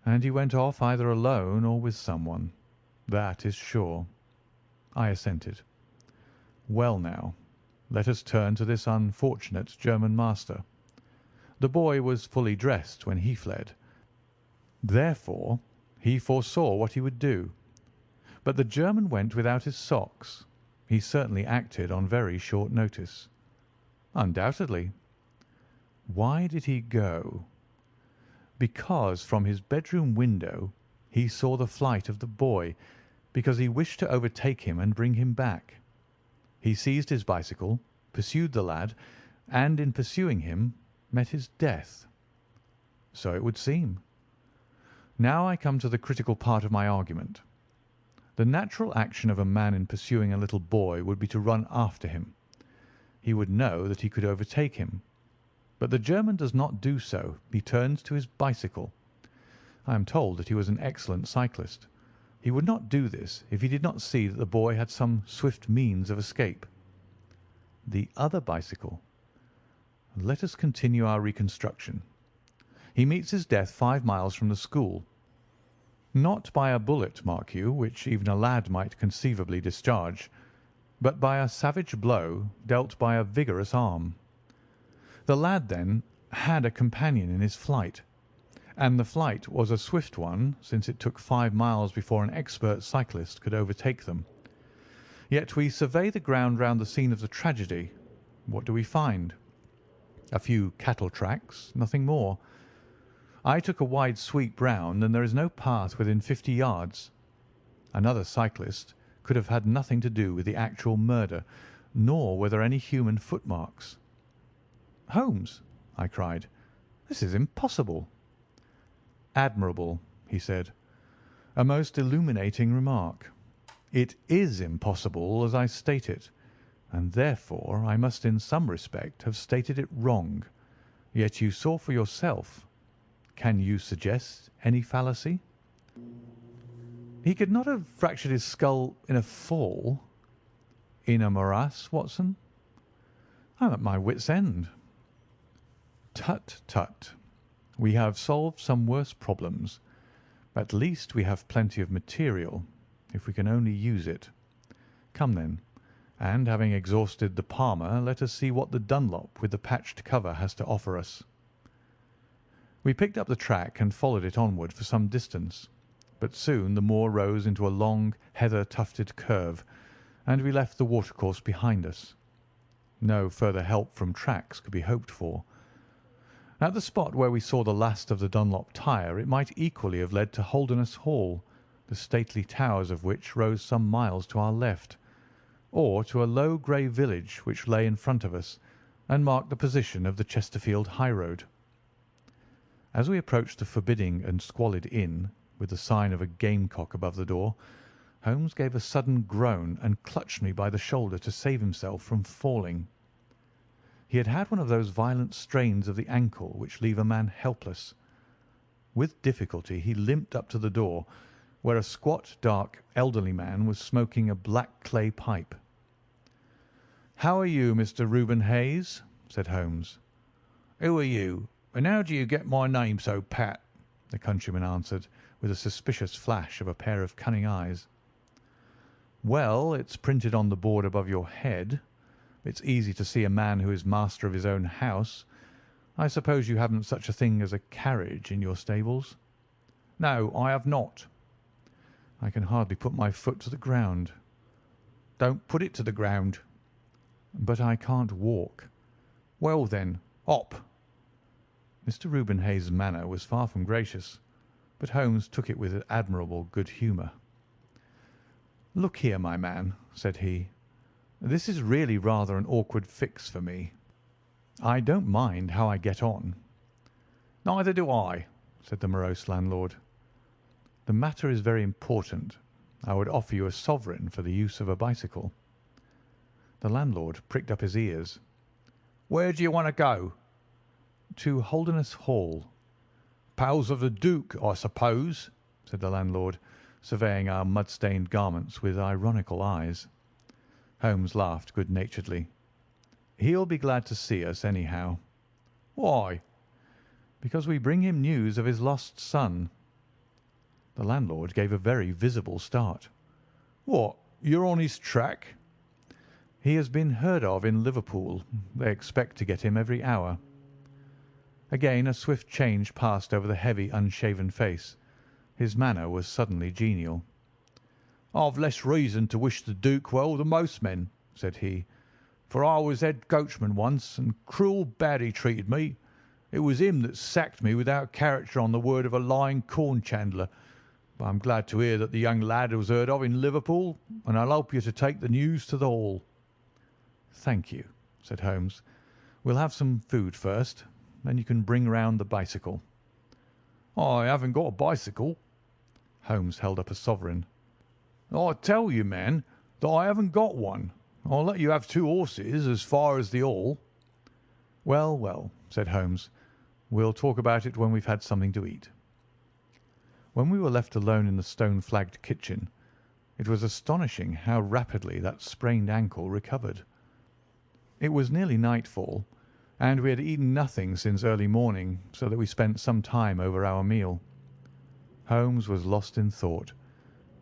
and he went off either alone or with someone. That is sure." I assented. "Well, now, let us turn to this unfortunate German master. The boy was fully dressed when he fled. Therefore, he foresaw what he would do. But the German went without his socks. He certainly acted on very short notice. Undoubtedly. Why did he go? Because from his bedroom window he saw the flight of the boy, because he wished to overtake him and bring him back. He seized his bicycle, pursued the lad, and in pursuing him met his death. So it would seem. Now I come to the critical part of my argument. The natural action of a man in pursuing a little boy would be to run after him. He would know that he could overtake him. But the German does not do so. He turns to his bicycle. I am told that he was an excellent cyclist. He would not do this if he did not see that the boy had some swift means of escape. The other bicycle. Let us continue our reconstruction. He meets his death 5 miles from the school. Not by a bullet, mark you, which even a lad might conceivably discharge, but by a savage blow dealt by a vigorous arm. The lad, then, had a companion in his flight, and the flight was a swift one, since it took 5 miles before an expert cyclist could overtake them. Yet we survey the ground round the scene of the tragedy. What do we find? A few cattle tracks, nothing more. I took a wide sweep round, and there is no path within 50 yards. Another cyclist could have had nothing to do with the actual murder, nor were there any human footmarks. "Holmes," I cried, "this is impossible." "Admirable," he said. "A most illuminating remark. It is impossible as I state it, and therefore I must in some respect have stated it wrong. Yet you saw for yourself. Can you suggest any fallacy?" "He could not have fractured his skull in a fall." "In a morass, Watson?" "I am at my wit's end." "Tut, tut. We have solved some worse problems. At least we have plenty of material, if we can only use it. Come, then, and having exhausted the Palmer, let us see what the Dunlop with the patched cover has to offer us." We picked up the track and followed it onward for some distance, but soon the moor rose into a long, heather-tufted curve, and we left the watercourse behind us. No further help from tracks could be hoped for. At the spot where we saw the last of the Dunlop tire it might equally have led to Holderness Hall, the stately towers of which rose some miles to our left, or to a low grey village which lay in front of us and marked the position of the Chesterfield highroad. As we approached the forbidding and squalid inn, with the sign of a gamecock above the door, Holmes gave a sudden groan and clutched me by the shoulder to save himself from falling. He had had one of those violent strains of the ankle which leave a man helpless. With difficulty he limped up to the door, where a squat, dark, elderly man was smoking a black clay pipe. "How are you, Mr. Reuben Hayes?" said Holmes. "Who are you, and how do you get my name so pat?" the countryman answered, with a suspicious flash of a pair of cunning eyes. "Well, it's printed on the board above your head. It's easy to see a man who is master of his own house. I suppose you haven't such a thing as a carriage in your stables?" "No, I have not." "I can hardly put my foot to the ground." "Don't put it to the ground." "But I can't walk." "Well, then, hop." Mr. Reuben Hayes' manner was far from gracious, but Holmes took it with admirable good humour. "Look here, my man," said he, "this is really rather an awkward fix for me. I don't mind how I get on." "Neither do I," said the morose landlord. "The matter is very important. I would offer you a sovereign for the use of a bicycle." The landlord pricked up his ears. "Where do you want to go?" "To Holderness Hall." "Pals of the Duke, I suppose," said the landlord, surveying our mud-stained garments with ironical eyes. Holmes laughed good-naturedly. "He'll be glad to see us, anyhow." "Why?" "Because we bring him news of his lost son." The landlord gave a very visible start. "What, you're on his track?" "He has been heard of in Liverpool. They expect to get him every hour." Again a swift change passed over the heavy, unshaven face. His manner was suddenly genial. "I've less reason to wish the Duke well than most men," said he, "for I was head coachman once, and cruel bad he treated me. It was him that sacked me without character on the word of a lying corn chandler. But I'm glad to hear that the young lad was heard of in Liverpool, and I'll help you to take the news to the Hall." "Thank you," said Holmes. "We'll have some food first, then you can bring round the bicycle." "I haven't got a bicycle." Holmes held up a sovereign. "I tell you, man, that I haven't got one. I'll let you have 2 horses as far as the Hall." "Well, well," said Holmes. "We'll talk about it when we've had something to eat." When we were left alone in the stone-flagged kitchen, it was astonishing how rapidly that sprained ankle recovered. It was nearly nightfall, and we had eaten nothing since early morning, so that we spent some time over our meal. Holmes was lost in thought,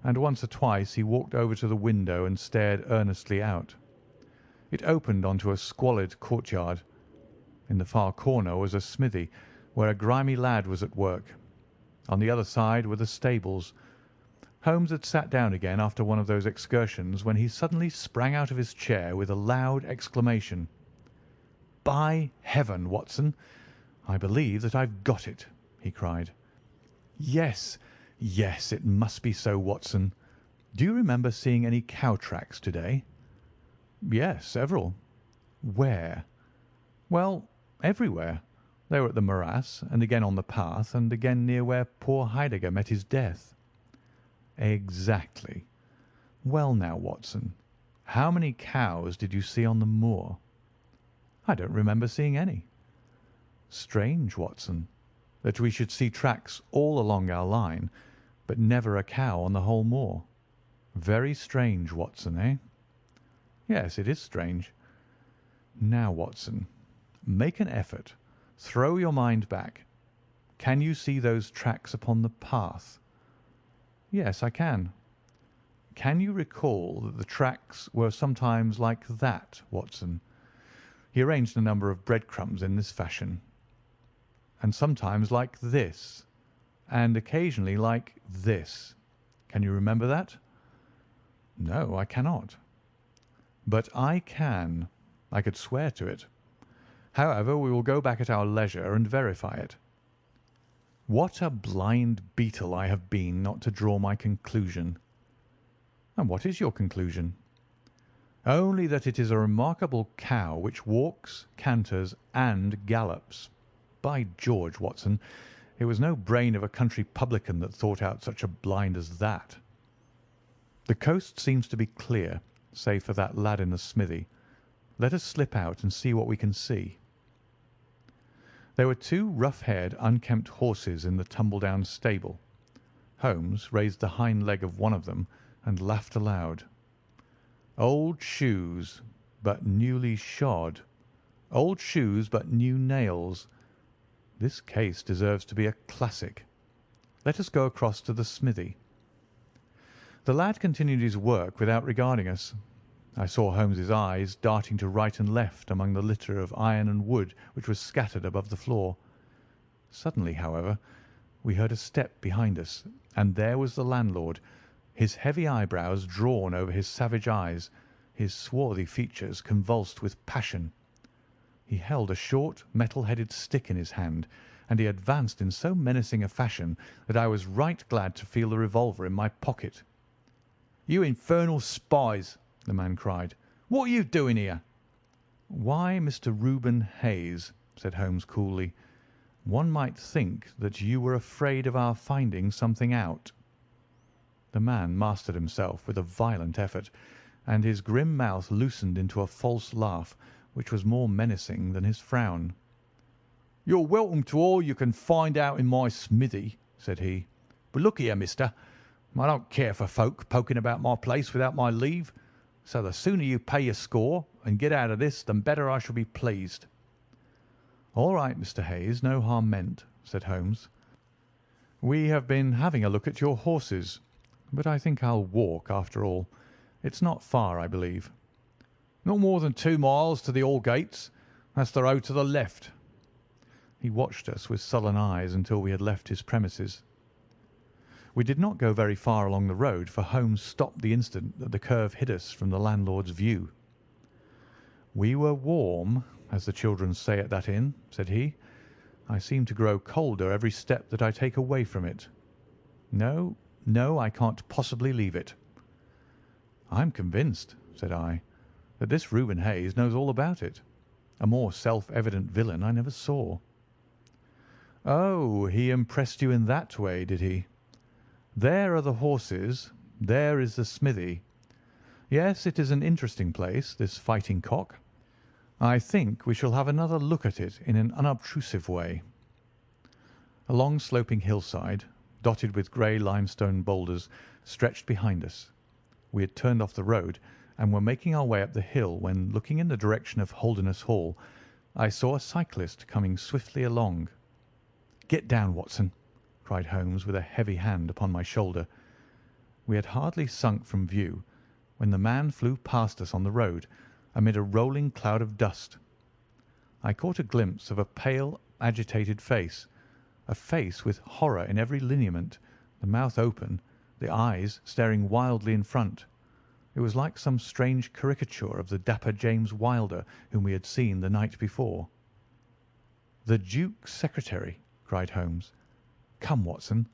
and once or twice he walked over to the window and stared earnestly out. It opened onto a squalid courtyard. In the far corner was a smithy, where a grimy lad was at work. On the other side were the stables. Holmes had sat down again after one of those excursions when he suddenly sprang out of his chair with a loud exclamation. "By heaven, Watson, I believe that I've got it!" he cried. "Yes, yes, it must be so, Watson. Do you remember seeing any cow tracks to-day?" "Yes, several." "Where?" "Well, everywhere. They were at the morass, and again on the path, and again near where poor Heidegger met his death." "Exactly. Well now, Watson, how many cows did you see on the moor?" "I don't remember seeing any." "Strange, Watson, that we should see tracks all along our line, but never a cow on the whole moor. Very strange, Watson, eh?" "Yes, it is strange." "Now, Watson, make an effort. Throw your mind back. Can you see those tracks upon the path?" "Yes, I can." "Can you recall that the tracks were sometimes like that, Watson?" He arranged a number of breadcrumbs in this fashion. "And sometimes like this, and occasionally like this. Can you remember that?" "No, I cannot." "But I can. I could swear to it. However, we will go back at our leisure and verify it. What a blind beetle I have been not to draw my conclusion." "And what is your conclusion?" "Only that it is a remarkable cow which walks, canters, and gallops. By George, Watson, it was no brain of a country publican that thought out such a blind as that. The coast seems to be clear, save for that lad in the smithy. Let us slip out and see what we can see." There were 2 rough-haired, unkempt horses in the tumble-down stable. Holmes raised the hind leg of one of them and laughed aloud. "Old shoes, but newly shod. Old shoes, but new nails. This case deserves to be a classic. Let us go across to the smithy." The lad continued his work without regarding us. I saw Holmes's eyes darting to right and left among the litter of iron and wood which was scattered above the floor. Suddenly, however, we heard a step behind us, and there was the landlord, his heavy eyebrows drawn over his savage eyes, his swarthy features convulsed with passion. He held a short, metal-headed stick in his hand, and he advanced in so menacing a fashion that I was right glad to feel the revolver in my pocket. "You infernal spies!" the man cried. "What are you doing here?" "Why, Mr. Reuben Hayes," said Holmes coolly, "one might think that you were afraid of our finding something out." The man mastered himself with a violent effort, and his grim mouth loosened into a false laugh, which was more menacing than his frown. "You're welcome to all you can find out in my smithy," said he. "But look here, mister, I don't care for folk poking about my place without my leave, so the sooner you pay your score and get out of this, the better I shall be pleased." "All right, Mr. Hayes, no harm meant," said Holmes. "We have been having a look at your horses, but I think I'll walk after all. It's not far, I believe." "Not more than 2 miles to the Hall gates. That's the road to the left." He watched us with sullen eyes until we had left his premises. We did not go very far along the road, for Holmes stopped the instant that the curve hid us from the landlord's view. "We were warm, as the children say at that inn," said he. "I seem to grow colder every step that I take away from it. No, no, I can't possibly leave it." "I'm convinced," said I, "that this Reuben Hayes knows all about it. A more self-evident villain I never saw." "Oh, he impressed you in that way, did he? There are the horses. There is the smithy. Yes, it is an interesting place, this Fighting Cock. I think we shall have another look at it in an unobtrusive way." A long sloping hillside, dotted with grey limestone boulders, stretched behind us. We had turned off the road and were making our way up the hill when, looking in the direction of Holderness Hall, I saw a cyclist coming swiftly along. "Get down, Watson," cried Holmes with a heavy hand upon my shoulder. We had hardly sunk from view when the man flew past us on the road amid a rolling cloud of dust. I caught a glimpse of a pale, agitated face, a face with horror in every lineament, the mouth open, the eyes staring wildly in front. It was like some strange caricature of the dapper James Wilder whom we had seen the night before. "The Duke's secretary," cried Holmes. "Come, Watson,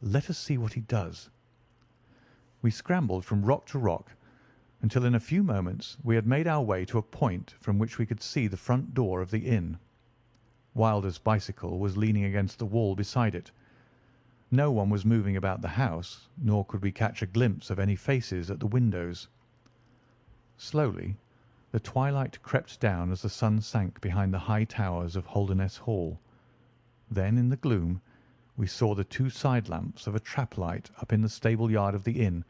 let us see what he does." We scrambled from rock to rock until in a few moments we had made our way to a point from which we could see the front door of the inn. Wilder's bicycle was leaning against the wall beside it. No one was moving about the house, nor could we catch a glimpse of any faces at the windows. Slowly the twilight crept down as the sun sank behind the high towers of Holderness Hall. Then in the gloom we saw the two side lamps of a trap light up in the stable yard of the inn,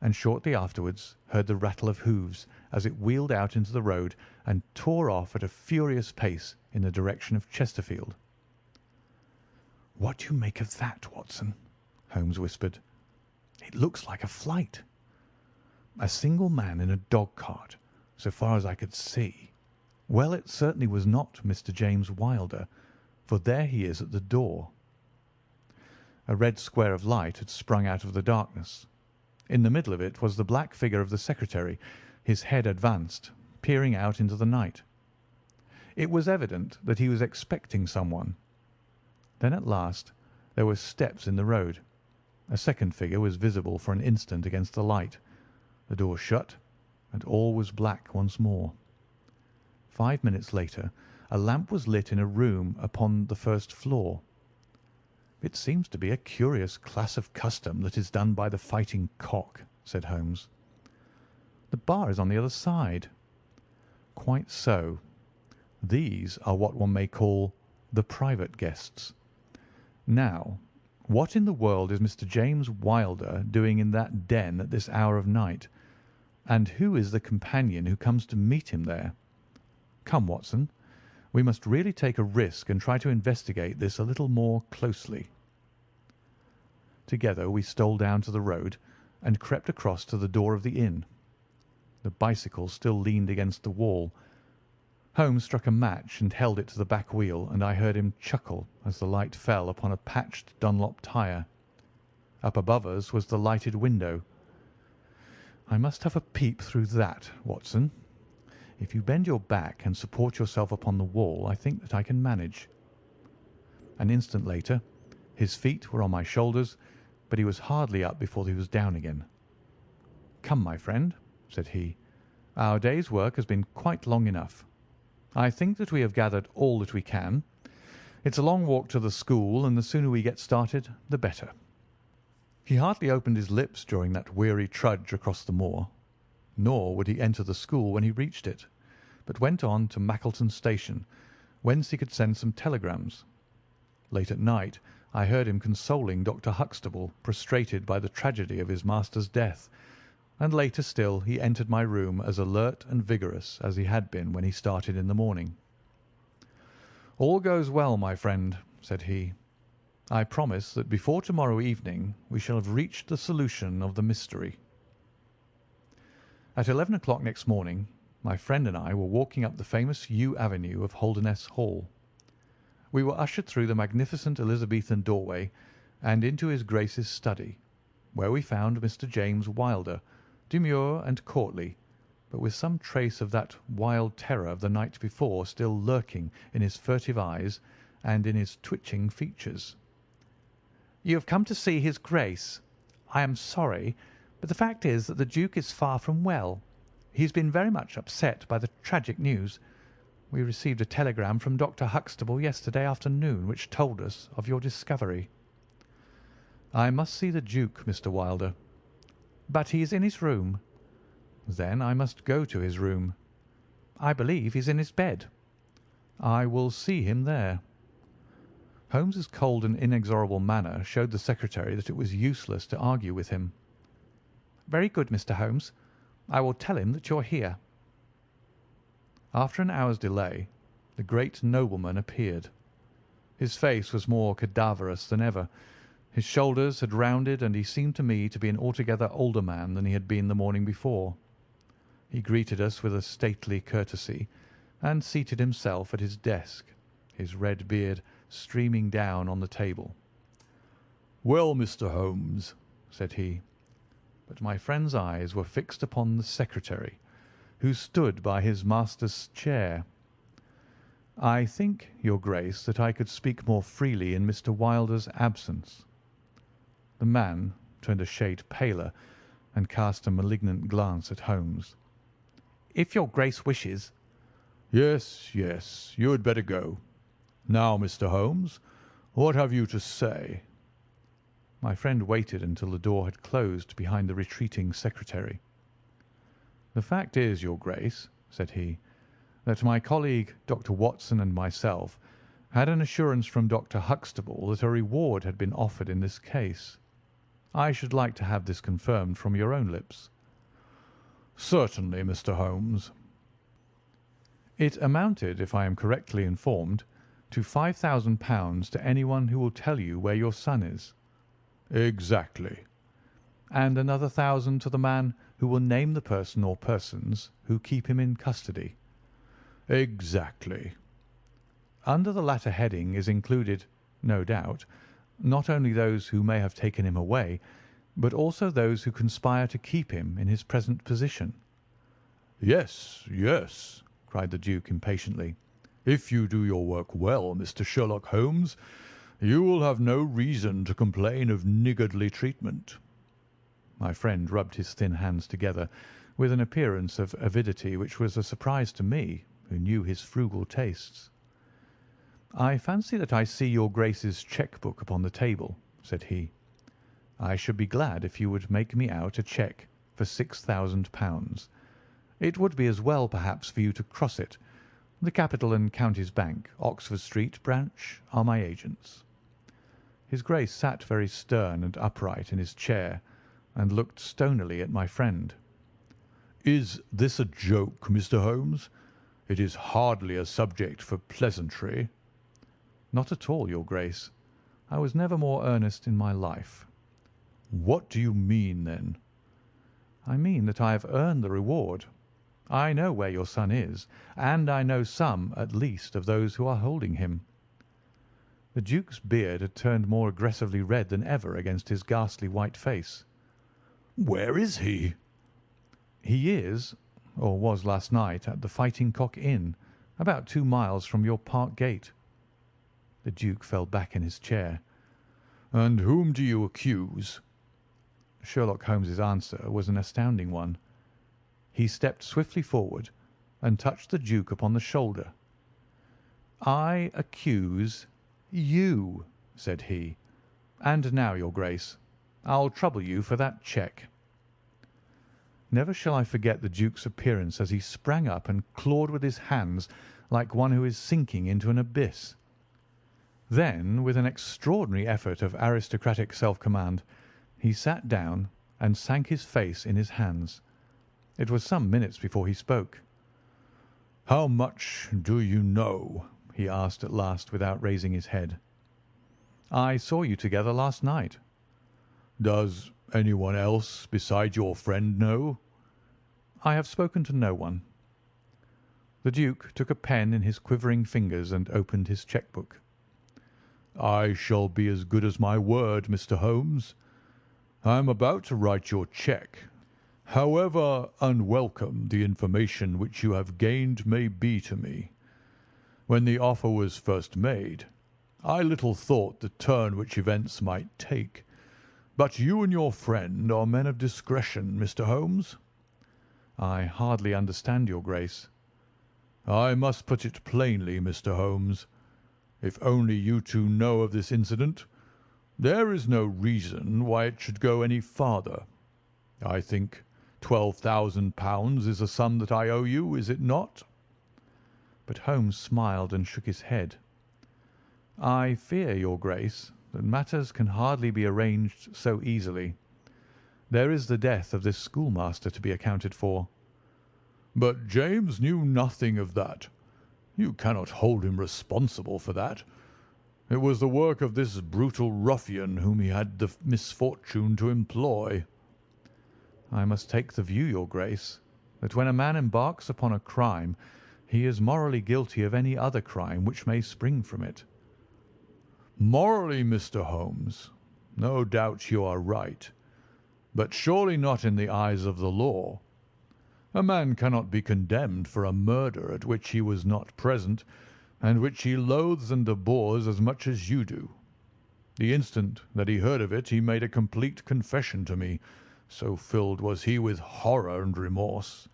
and shortly afterwards heard the rattle of hoofs as it wheeled out into the road and tore off at a furious pace in the direction of Chesterfield. "What do you make of that, Watson?" Holmes whispered. "It looks like a flight. A single man in a dog-cart, so far as I could see. Well, it certainly was not Mr. James Wilder, for there he is at the door." A red square of light had sprung out of the darkness. In the middle of it was the black figure of the secretary, his head advanced, peering out into the night. It was evident that he was expecting someone. Then at last there were steps in the road. A second figure was visible for an instant against the light. The door shut, and all was black once more. 5 minutes later a lamp was lit in a room upon the first floor. "It seems to be a curious class of custom that is done by the Fighting Cock," said Holmes. "The bar is on the other side." "Quite so. These are what one may call the private guests. Now, what in the world is Mr. James Wilder doing in that den at this hour of night, and who is the companion who comes to meet him there? Come, Watson, we must really take a risk and try to investigate this a little more closely." Together we stole down to the road and crept across to the door of the inn. The bicycle still leaned against the wall. Holmes struck a match and held it to the back wheel, and I heard him chuckle as the light fell upon a patched Dunlop tyre. Up above us was the lighted window. "I must have a peep through that, Watson. If you bend your back and support yourself upon the wall, I think that I can manage." An instant later his feet were on my shoulders, but he was hardly up before he was down again. "Come, my friend," said he, "our day's work has been quite long enough. I think that we have gathered all that we can. It's a long walk to the school, and the sooner we get started, the better." He hardly opened his lips during that weary trudge across the moor, nor would he enter the school when he reached it, but went on to Mackleton Station, whence he could send some telegrams. Late at night I heard him consoling Dr. Huxtable, prostrated by the tragedy of his master's death, and later still he entered my room as alert and vigorous as he had been when he started in the morning. "All goes well, my friend," said he. "I promise that before tomorrow evening we shall have reached the solution of the mystery." At 11 o'clock next morning my friend and I were walking up the famous yew avenue of Holderness Hall. We were ushered through the magnificent Elizabethan doorway and into his Grace's study, where we found Mr. James Wilder, demure and courtly, but with some trace of that wild terror of the night before still lurking in his furtive eyes and in his twitching features. "You have come to see his Grace. I am sorry, but the fact is that the Duke is far from well. He has been very much upset by the tragic news. We received a telegram from Dr. Huxtable yesterday afternoon which told us of your discovery." "I must see the Duke, Mr. Wilder." "But he is in his room." "Then I must go to his room." "I believe he is in his bed." "I will see him there." Holmes's cold and inexorable manner showed the secretary that it was useless to argue with him. "Very good, Mr. Holmes. I will tell him that you are here." After an hour's delay, the great nobleman appeared. His face was more cadaverous than ever. His shoulders had rounded, and he seemed to me to be an altogether older man than he had been the morning before. He greeted us with a stately courtesy, and seated himself at his desk, his red beard streaming down on the table. "Well, Mr. Holmes," said he. But my friend's eyes were fixed upon the secretary, who stood by his master's chair. "I think, your Grace, that I could speak more freely in Mr. Wilder's absence." The man turned a shade paler and cast a malignant glance at Holmes. "If your Grace wishes—" "Yes, yes, you had better go. Now, Mr. Holmes, what have you to say?" My friend waited until the door had closed behind the retreating secretary. "The fact is, your Grace," said he, "that my colleague, Dr. Watson, and myself had an assurance from Dr. Huxtable that a reward had been offered in this case. I should like to have this confirmed from your own lips." "Certainly, Mr. Holmes." "It amounted, if I am correctly informed, to £5,000 to anyone who will tell you where your son is." "Exactly." "And another 1,000 to the man who will name the person or persons who keep him in custody." "Exactly." "Under the latter heading is included, no doubt, not only those who may have taken him away, but also those who conspire to keep him in his present position." "Yes, yes," cried the Duke impatiently. "If you do your work well, Mr. Sherlock Holmes, you will have no reason to complain of niggardly treatment." My friend rubbed his thin hands together with an appearance of avidity which was a surprise to me, who knew his frugal tastes. "I fancy that I see your Grace's cheque-book upon the table," said he. "I should be glad if you would make me out a cheque for £6,000. It would be as well, perhaps, for you to cross it. The Capital and Counties Bank, Oxford Street branch, are my agents." His Grace sat very stern and upright in his chair, and looked stonily at my friend. "Is this a joke, Mr. Holmes? It is hardly a subject for pleasantry." "Not at all, your Grace. I was never more earnest in my life." "What do you mean, then?" "I mean that I have earned the reward. I know where your son is, and I know some, at least, of those who are holding him." The Duke's beard had turned more aggressively red than ever against his ghastly white face. "Where is he?" "He is, or was last night, at the Fighting Cock Inn, about 2 miles from your park gate." The Duke fell back in his chair. "And whom do you accuse?" Sherlock Holmes's answer was an astounding one. He stepped swiftly forward and touched the Duke upon the shoulder. "I accuse you," said he. "And now, your Grace, I'll trouble you for that cheque." Never shall I forget the Duke's appearance as he sprang up and clawed with his hands like one who is sinking into an abyss. Then, with an extraordinary effort of aristocratic self-command, he sat down and sank his face in his hands. It was some minutes before he spoke. "How much do you know?" he asked at last without raising his head. "I saw you together last night." "Does anyone else beside your friend know?" "I have spoken to no one." The Duke took a pen in his quivering fingers and opened his cheque-book. I shall be as good as my word, Mr. Holmes. I am about to write your cheque. However unwelcome the information which you have gained may be to me, when the offer was first made, I little thought the turn which events might take. But you and your friend are men of discretion, Mr. Holmes. I hardly understand your Grace. I must put it plainly, Mr. Holmes. If only you two know of this incident, there is no reason why it should go any farther. I think £12,000 is a sum that I owe you, is it not? But Holmes smiled and shook his head. I fear, your Grace, that matters can hardly be arranged so easily. There is the death of this schoolmaster to be accounted for. But James knew nothing of that. You cannot hold him responsible for that. It was the work of this brutal ruffian whom he had the misfortune to employ. I must take the view, your Grace, that when a man embarks upon a crime, he is morally guilty of any other crime which may spring from it. Morally, Mr. Holmes, no doubt you are right, but surely not in the eyes of the law. A man cannot be condemned for a murder at which he was not present, and which he loathes and abhors as much as you do. The instant that he heard of it, he made a complete confession to me, so filled was he with horror and remorse.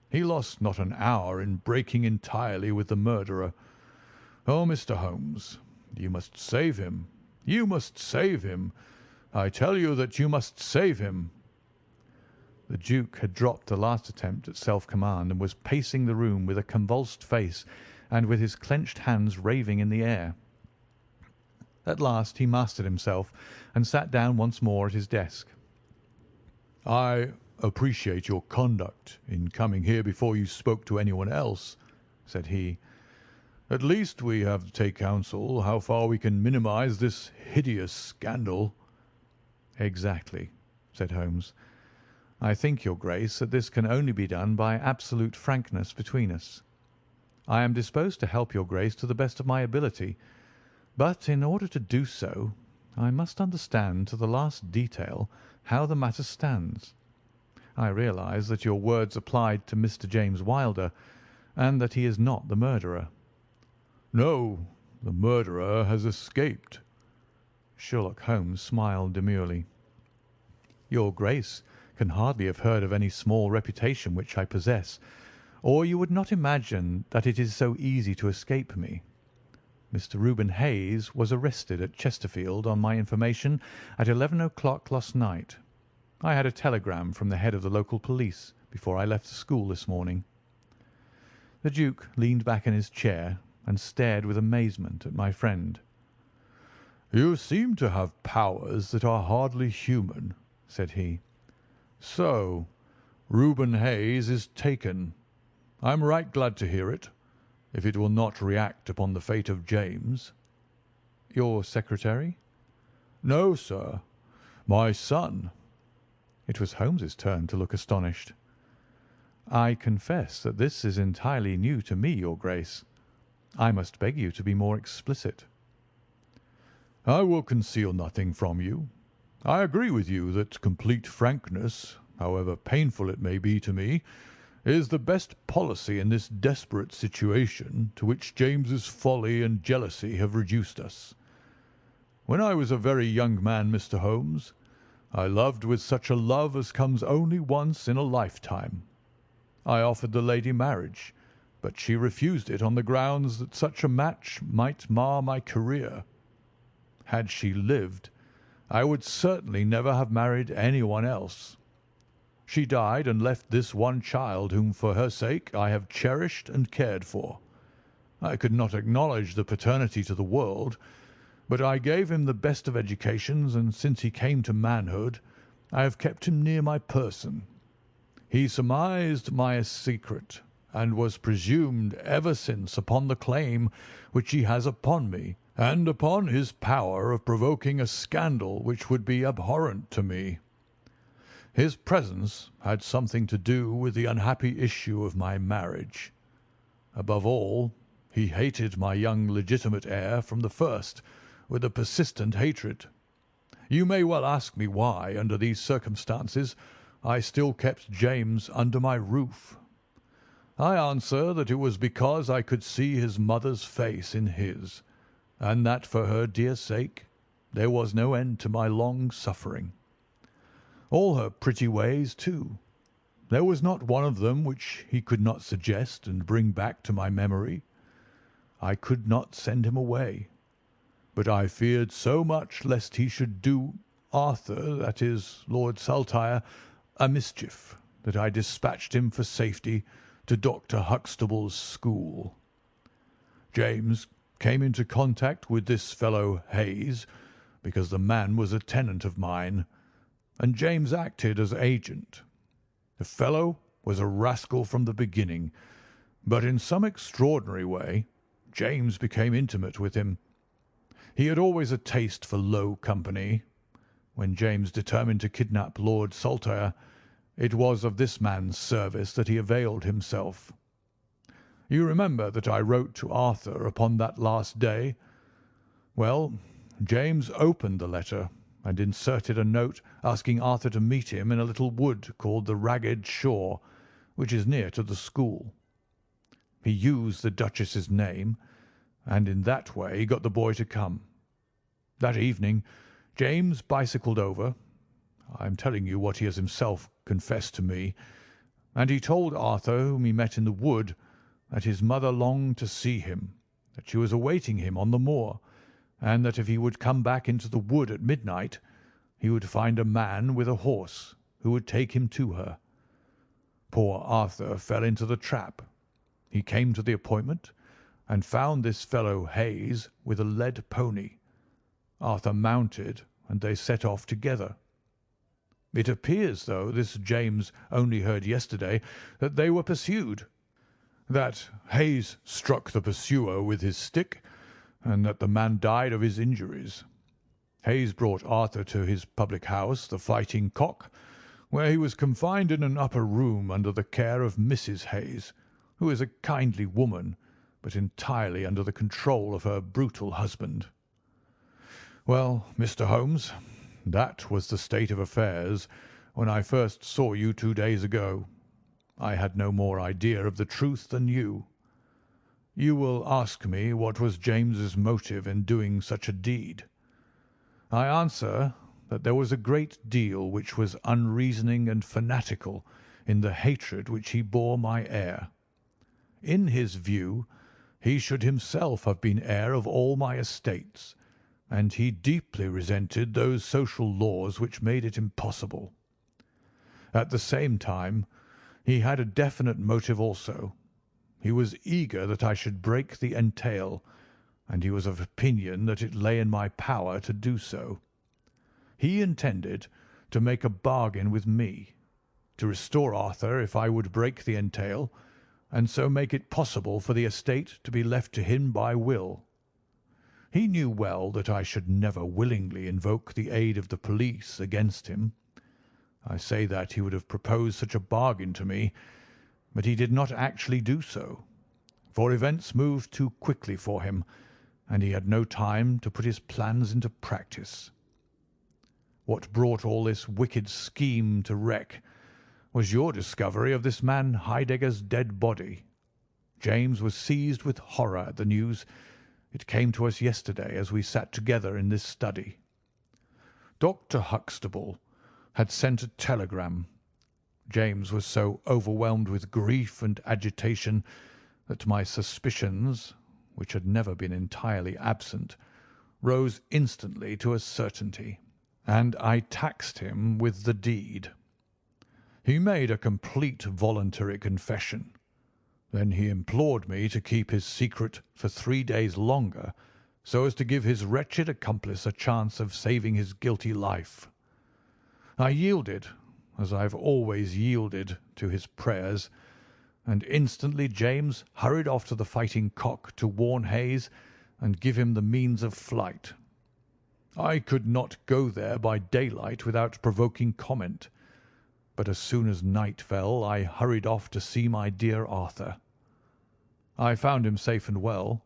He lost not an hour in breaking entirely with the murderer. Oh, Mr. Holmes, you must save him. You must save him. I tell you that you must save him." The Duke had dropped the last attempt at self-command and was pacing the room with a convulsed face and with his clenched hands raving in the air. At last he mastered himself and sat down once more at his desk. "I appreciate your conduct in coming here before you spoke to anyone else," said he. "At least we have to take counsel how far we can minimize this hideous scandal." "Exactly," said Holmes. "I think, your Grace, that this can only be done by absolute frankness between us. I am disposed to help your Grace to the best of my ability, but in order to do so, I must understand to the last detail how the matter stands. I realise that your words applied to Mr. James Wilder, and that he is not the murderer." "No, the murderer has escaped." Sherlock Holmes smiled demurely. "Your Grace can hardly have heard of any small reputation which I possess, or you would not imagine that it is so easy to escape me. Mr. Reuben Hayes was arrested at Chesterfield on my information at 11 o'clock last night. I had a telegram from the head of the local police before I left the school this morning." The Duke leaned back in his chair and stared with amazement at my friend. "You seem to have powers that are hardly human," said he. "So, Reuben Hayes is taken. I am right glad to hear it, if it will not react upon the fate of James." "Your secretary?" "No, sir, my son." It was Holmes's turn to look astonished. "I confess that this is entirely new to me, your Grace. I must beg you to be more explicit." "I will conceal nothing from you. I agree with you that complete frankness, however painful it may be to me, is the best policy in this desperate situation to which James's folly and jealousy have reduced us. When I was a very young man, Mr. Holmes, I loved with such a love as comes only once in a lifetime. I offered the lady marriage, but she refused it on the grounds that such a match might mar my career. Had she lived, I would certainly never have married anyone else. She died and left this one child whom for her sake I have cherished and cared for. I could not acknowledge the paternity to the world, but I gave him the best of educations, and since he came to manhood I have kept him near my person. He surmised my secret, and was presumed ever since upon the claim which he has upon me, and upon his power of provoking a scandal which would be abhorrent to me. His presence had something to do with the unhappy issue of my marriage. Above all, he hated my young legitimate heir from the first, with a persistent hatred. You may well ask me why, under these circumstances, I still kept James under my roof. I answer that it was because I could see his mother's face in his, and that for her dear sake there was no end to my long suffering. All her pretty ways, too. There was not one of them which he could not suggest and bring back to my memory. I could not send him away, but I feared so much lest he should do Arthur, that is, Lord Saltire, a mischief, that I dispatched him for safety to Dr. Huxtable's school. James came into contact with this fellow Hayes, because the man was a tenant of mine, and James acted as agent. The fellow was a rascal from the beginning, but in some extraordinary way James became intimate with him. He had always a taste for low company. When James determined to kidnap Lord Saltire, it was of this man's service that he availed himself. You remember that I wrote to Arthur upon that last day. Well, James opened the letter and inserted a note asking Arthur to meet him in a little wood called the Ragged Shaw, which is near to the school. He used the Duchess's name, and in that way got the boy to come. That evening James bicycled over. I am telling you what he has himself confessed to me, and he told Arthur, whom he met in the wood, that his mother longed to see him, that she was awaiting him on the moor, and that if he would come back into the wood at midnight, he would find a man with a horse who would take him to her. Poor Arthur fell into the trap. He came to the appointment and found this fellow Hayes with a led pony. Arthur mounted, and they set off together. It appears, though this James only heard yesterday, that they were pursued, that Hayes struck the pursuer with his stick, and that the man died of his injuries. Hayes brought Arthur to his public house, the Fighting Cock, where he was confined in an upper room under the care of Mrs. Hayes, who is a kindly woman, but entirely under the control of her brutal husband. Well, Mr. Holmes, that was the state of affairs when I first saw you 2 days ago. I had no more idea of the truth than you. You will ask me what was James's motive in doing such a deed. I answer that there was a great deal which was unreasoning and fanatical in the hatred which he bore my heir. In his view, he should himself have been heir of all my estates, and he deeply resented those social laws which made it impossible. At the same time, he had a definite motive also. He was eager that I should break the entail, and he was of opinion that it lay in my power to do so. He intended to make a bargain with me, to restore Arthur if I would break the entail, and so make it possible for the estate to be left to him by will. He knew well that I should never willingly invoke the aid of the police against him. I say that he would have proposed such a bargain to me, but he did not actually do so, for events moved too quickly for him, and he had no time to put his plans into practice. What brought all this wicked scheme to wreck was your discovery of this man Heidegger's dead body. James was seized with horror at the news. It came to us yesterday as we sat together in this study. Dr. Huxtable had sent a telegram. James was so overwhelmed with grief and agitation that my suspicions, which had never been entirely absent, rose instantly to a certainty, and I taxed him with the deed. He made a complete voluntary confession. Then he implored me to keep his secret for 3 days longer, so as to give his wretched accomplice a chance of saving his guilty life. I yielded, as I have always yielded, to his prayers, and instantly James hurried off to the Fighting Cock to warn Hayes and give him the means of flight. I could not go there by daylight without provoking comment, but as soon as night fell I hurried off to see my dear Arthur. I found him safe and well,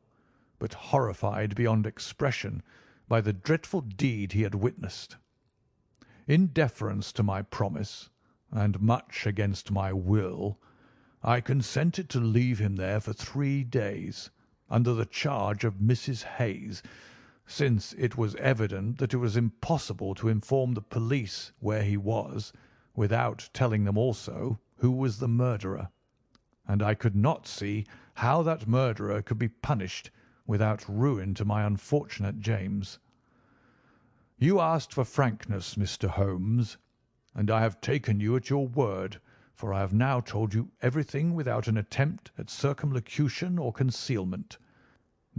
but horrified beyond expression by the dreadful deed he had witnessed. In deference to my promise, and much against my will, I consented to leave him there for 3 days, under the charge of Mrs. Hayes, since it was evident that it was impossible to inform the police where he was without telling them also who was the murderer, and I could not see how that murderer could be punished without ruin to my unfortunate James. You asked for frankness, Mr. Holmes, and I have taken you at your word, for I have now told you everything without an attempt at circumlocution or concealment.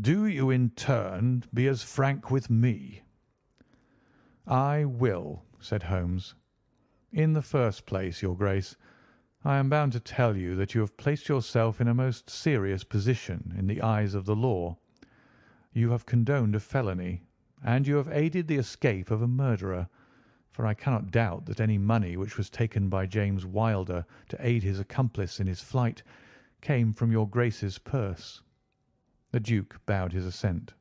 Do you in turn be as frank with me." "I will," said Holmes. "In the first place, your Grace, I am bound to tell you that you have placed yourself in a most serious position in the eyes of the law. You have condoned a felony, and you have aided the escape of a murderer, for I cannot doubt that any money which was taken by James Wilder to aid his accomplice in his flight came from your Grace's purse." The Duke bowed his assent.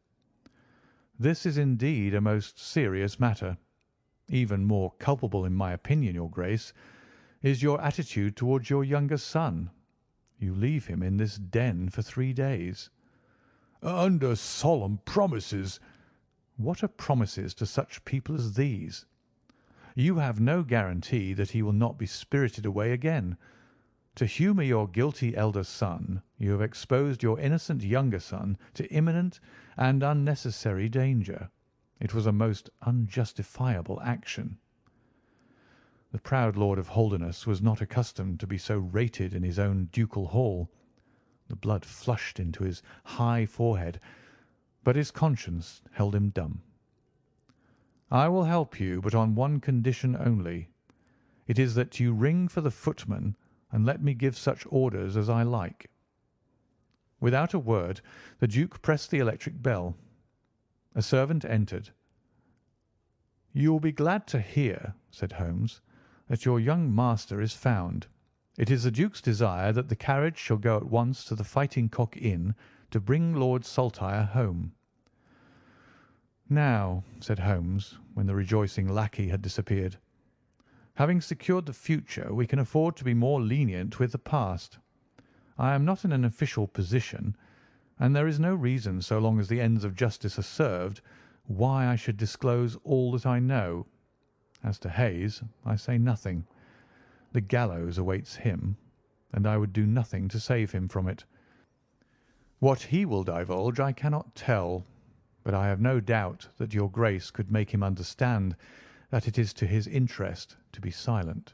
"This is indeed a most serious matter. Even more culpable, in my opinion, your Grace, is your attitude towards your younger son. You leave him in this den for 3 days." "Under solemn promises." "What are promises to such people as these? You have no guarantee that he will not be spirited away again. To humour your guilty elder son, you have exposed your innocent younger son to imminent and unnecessary danger. It was a most unjustifiable action." The proud Lord of Holderness was not accustomed to be so rated in his own ducal hall. The blood flushed into his high forehead, but his conscience held him dumb. "I will help you, but on one condition only. It is that you ring for the footman and let me give such orders as I like." Without a word, the Duke pressed the electric bell. A servant entered. "You will be glad to hear," said Holmes, "that your young master is found. It is the Duke's desire that the carriage shall go at once to the Fighting Cock Inn to bring Lord Saltire home." "Now," said Holmes, when the rejoicing lackey had disappeared, "having secured the future, we can afford to be more lenient with the past. I am not in an official position, and there is no reason, so long as the ends of justice are served, why I should disclose all that I know. As to Hayes, I say nothing. The gallows awaits him, and I would do nothing to save him from it. What he will divulge I cannot tell, but I have no doubt that your Grace could make him understand that it is to his interest to be silent.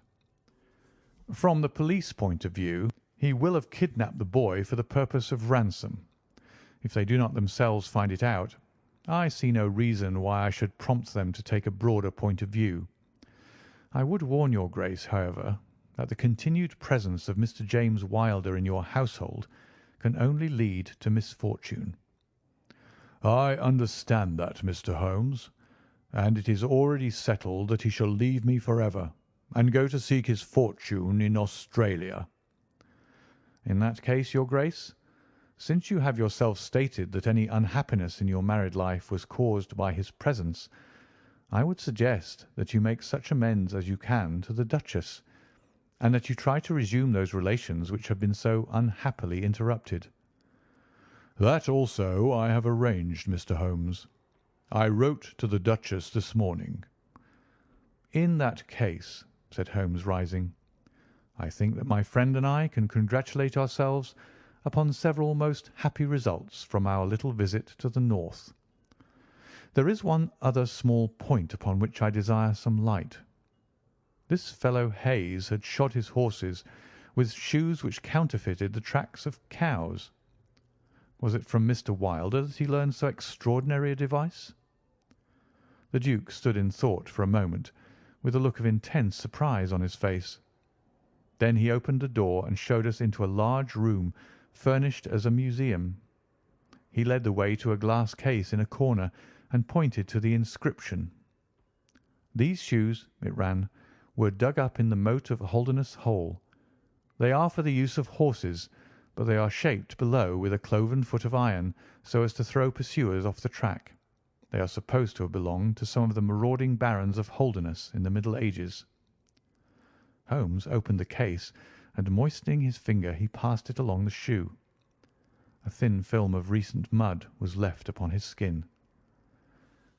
From the police point of view, he will have kidnapped the boy for the purpose of ransom. If they do not themselves find it out, I see no reason why I should prompt them to take a broader point of view. I would warn your Grace, however, that the continued presence of Mr. James Wilder in your household can only lead to misfortune." "I understand that, Mr. Holmes, and it is already settled that he shall leave me forever and go to seek his fortune in Australia." "In that case, your Grace, since you have yourself stated that any unhappiness in your married life was caused by his presence, I would suggest that you make such amends as you can to the Duchess, and that you try to resume those relations which have been so unhappily interrupted." "That also I have arranged, Mr. Holmes. I wrote to the Duchess this morning." "In that case," said Holmes, rising, "I think that my friend and I can congratulate ourselves upon several most happy results from our little visit to the north. There is one other small point upon which I desire some light. This fellow Hayes had shod his horses with shoes which counterfeited the tracks of cows. Was it from Mr. Wilder that he learned so extraordinary a device?" The Duke stood in thought for a moment, with a look of intense surprise on his face. Then he opened a door and showed us into a large room furnished as a museum. He led the way to a glass case in a corner and pointed to the inscription. "These shoes," it ran, "were dug up in the moat of Holderness Hole. They are for the use of horses, but they are shaped below with a cloven foot of iron so as to throw pursuers off the track. They are supposed to have belonged to some of the marauding barons of Holderness in the Middle Ages." Holmes opened the case, and moistening his finger he passed it along the shoe. A thin film of recent mud was left upon his skin.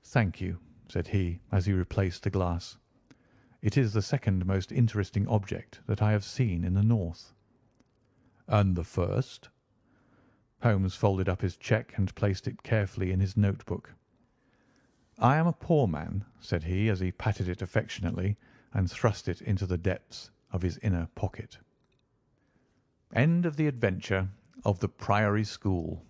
"Thank you," said he, as he replaced the glass. "It is the second most interesting object that I have seen in the north." "And the first?" Holmes folded up his cheque and placed it carefully in his notebook. "I am a poor man," said he, as he patted it affectionately and thrust it into the depths of his inner pocket. End of the adventure of the Priory School.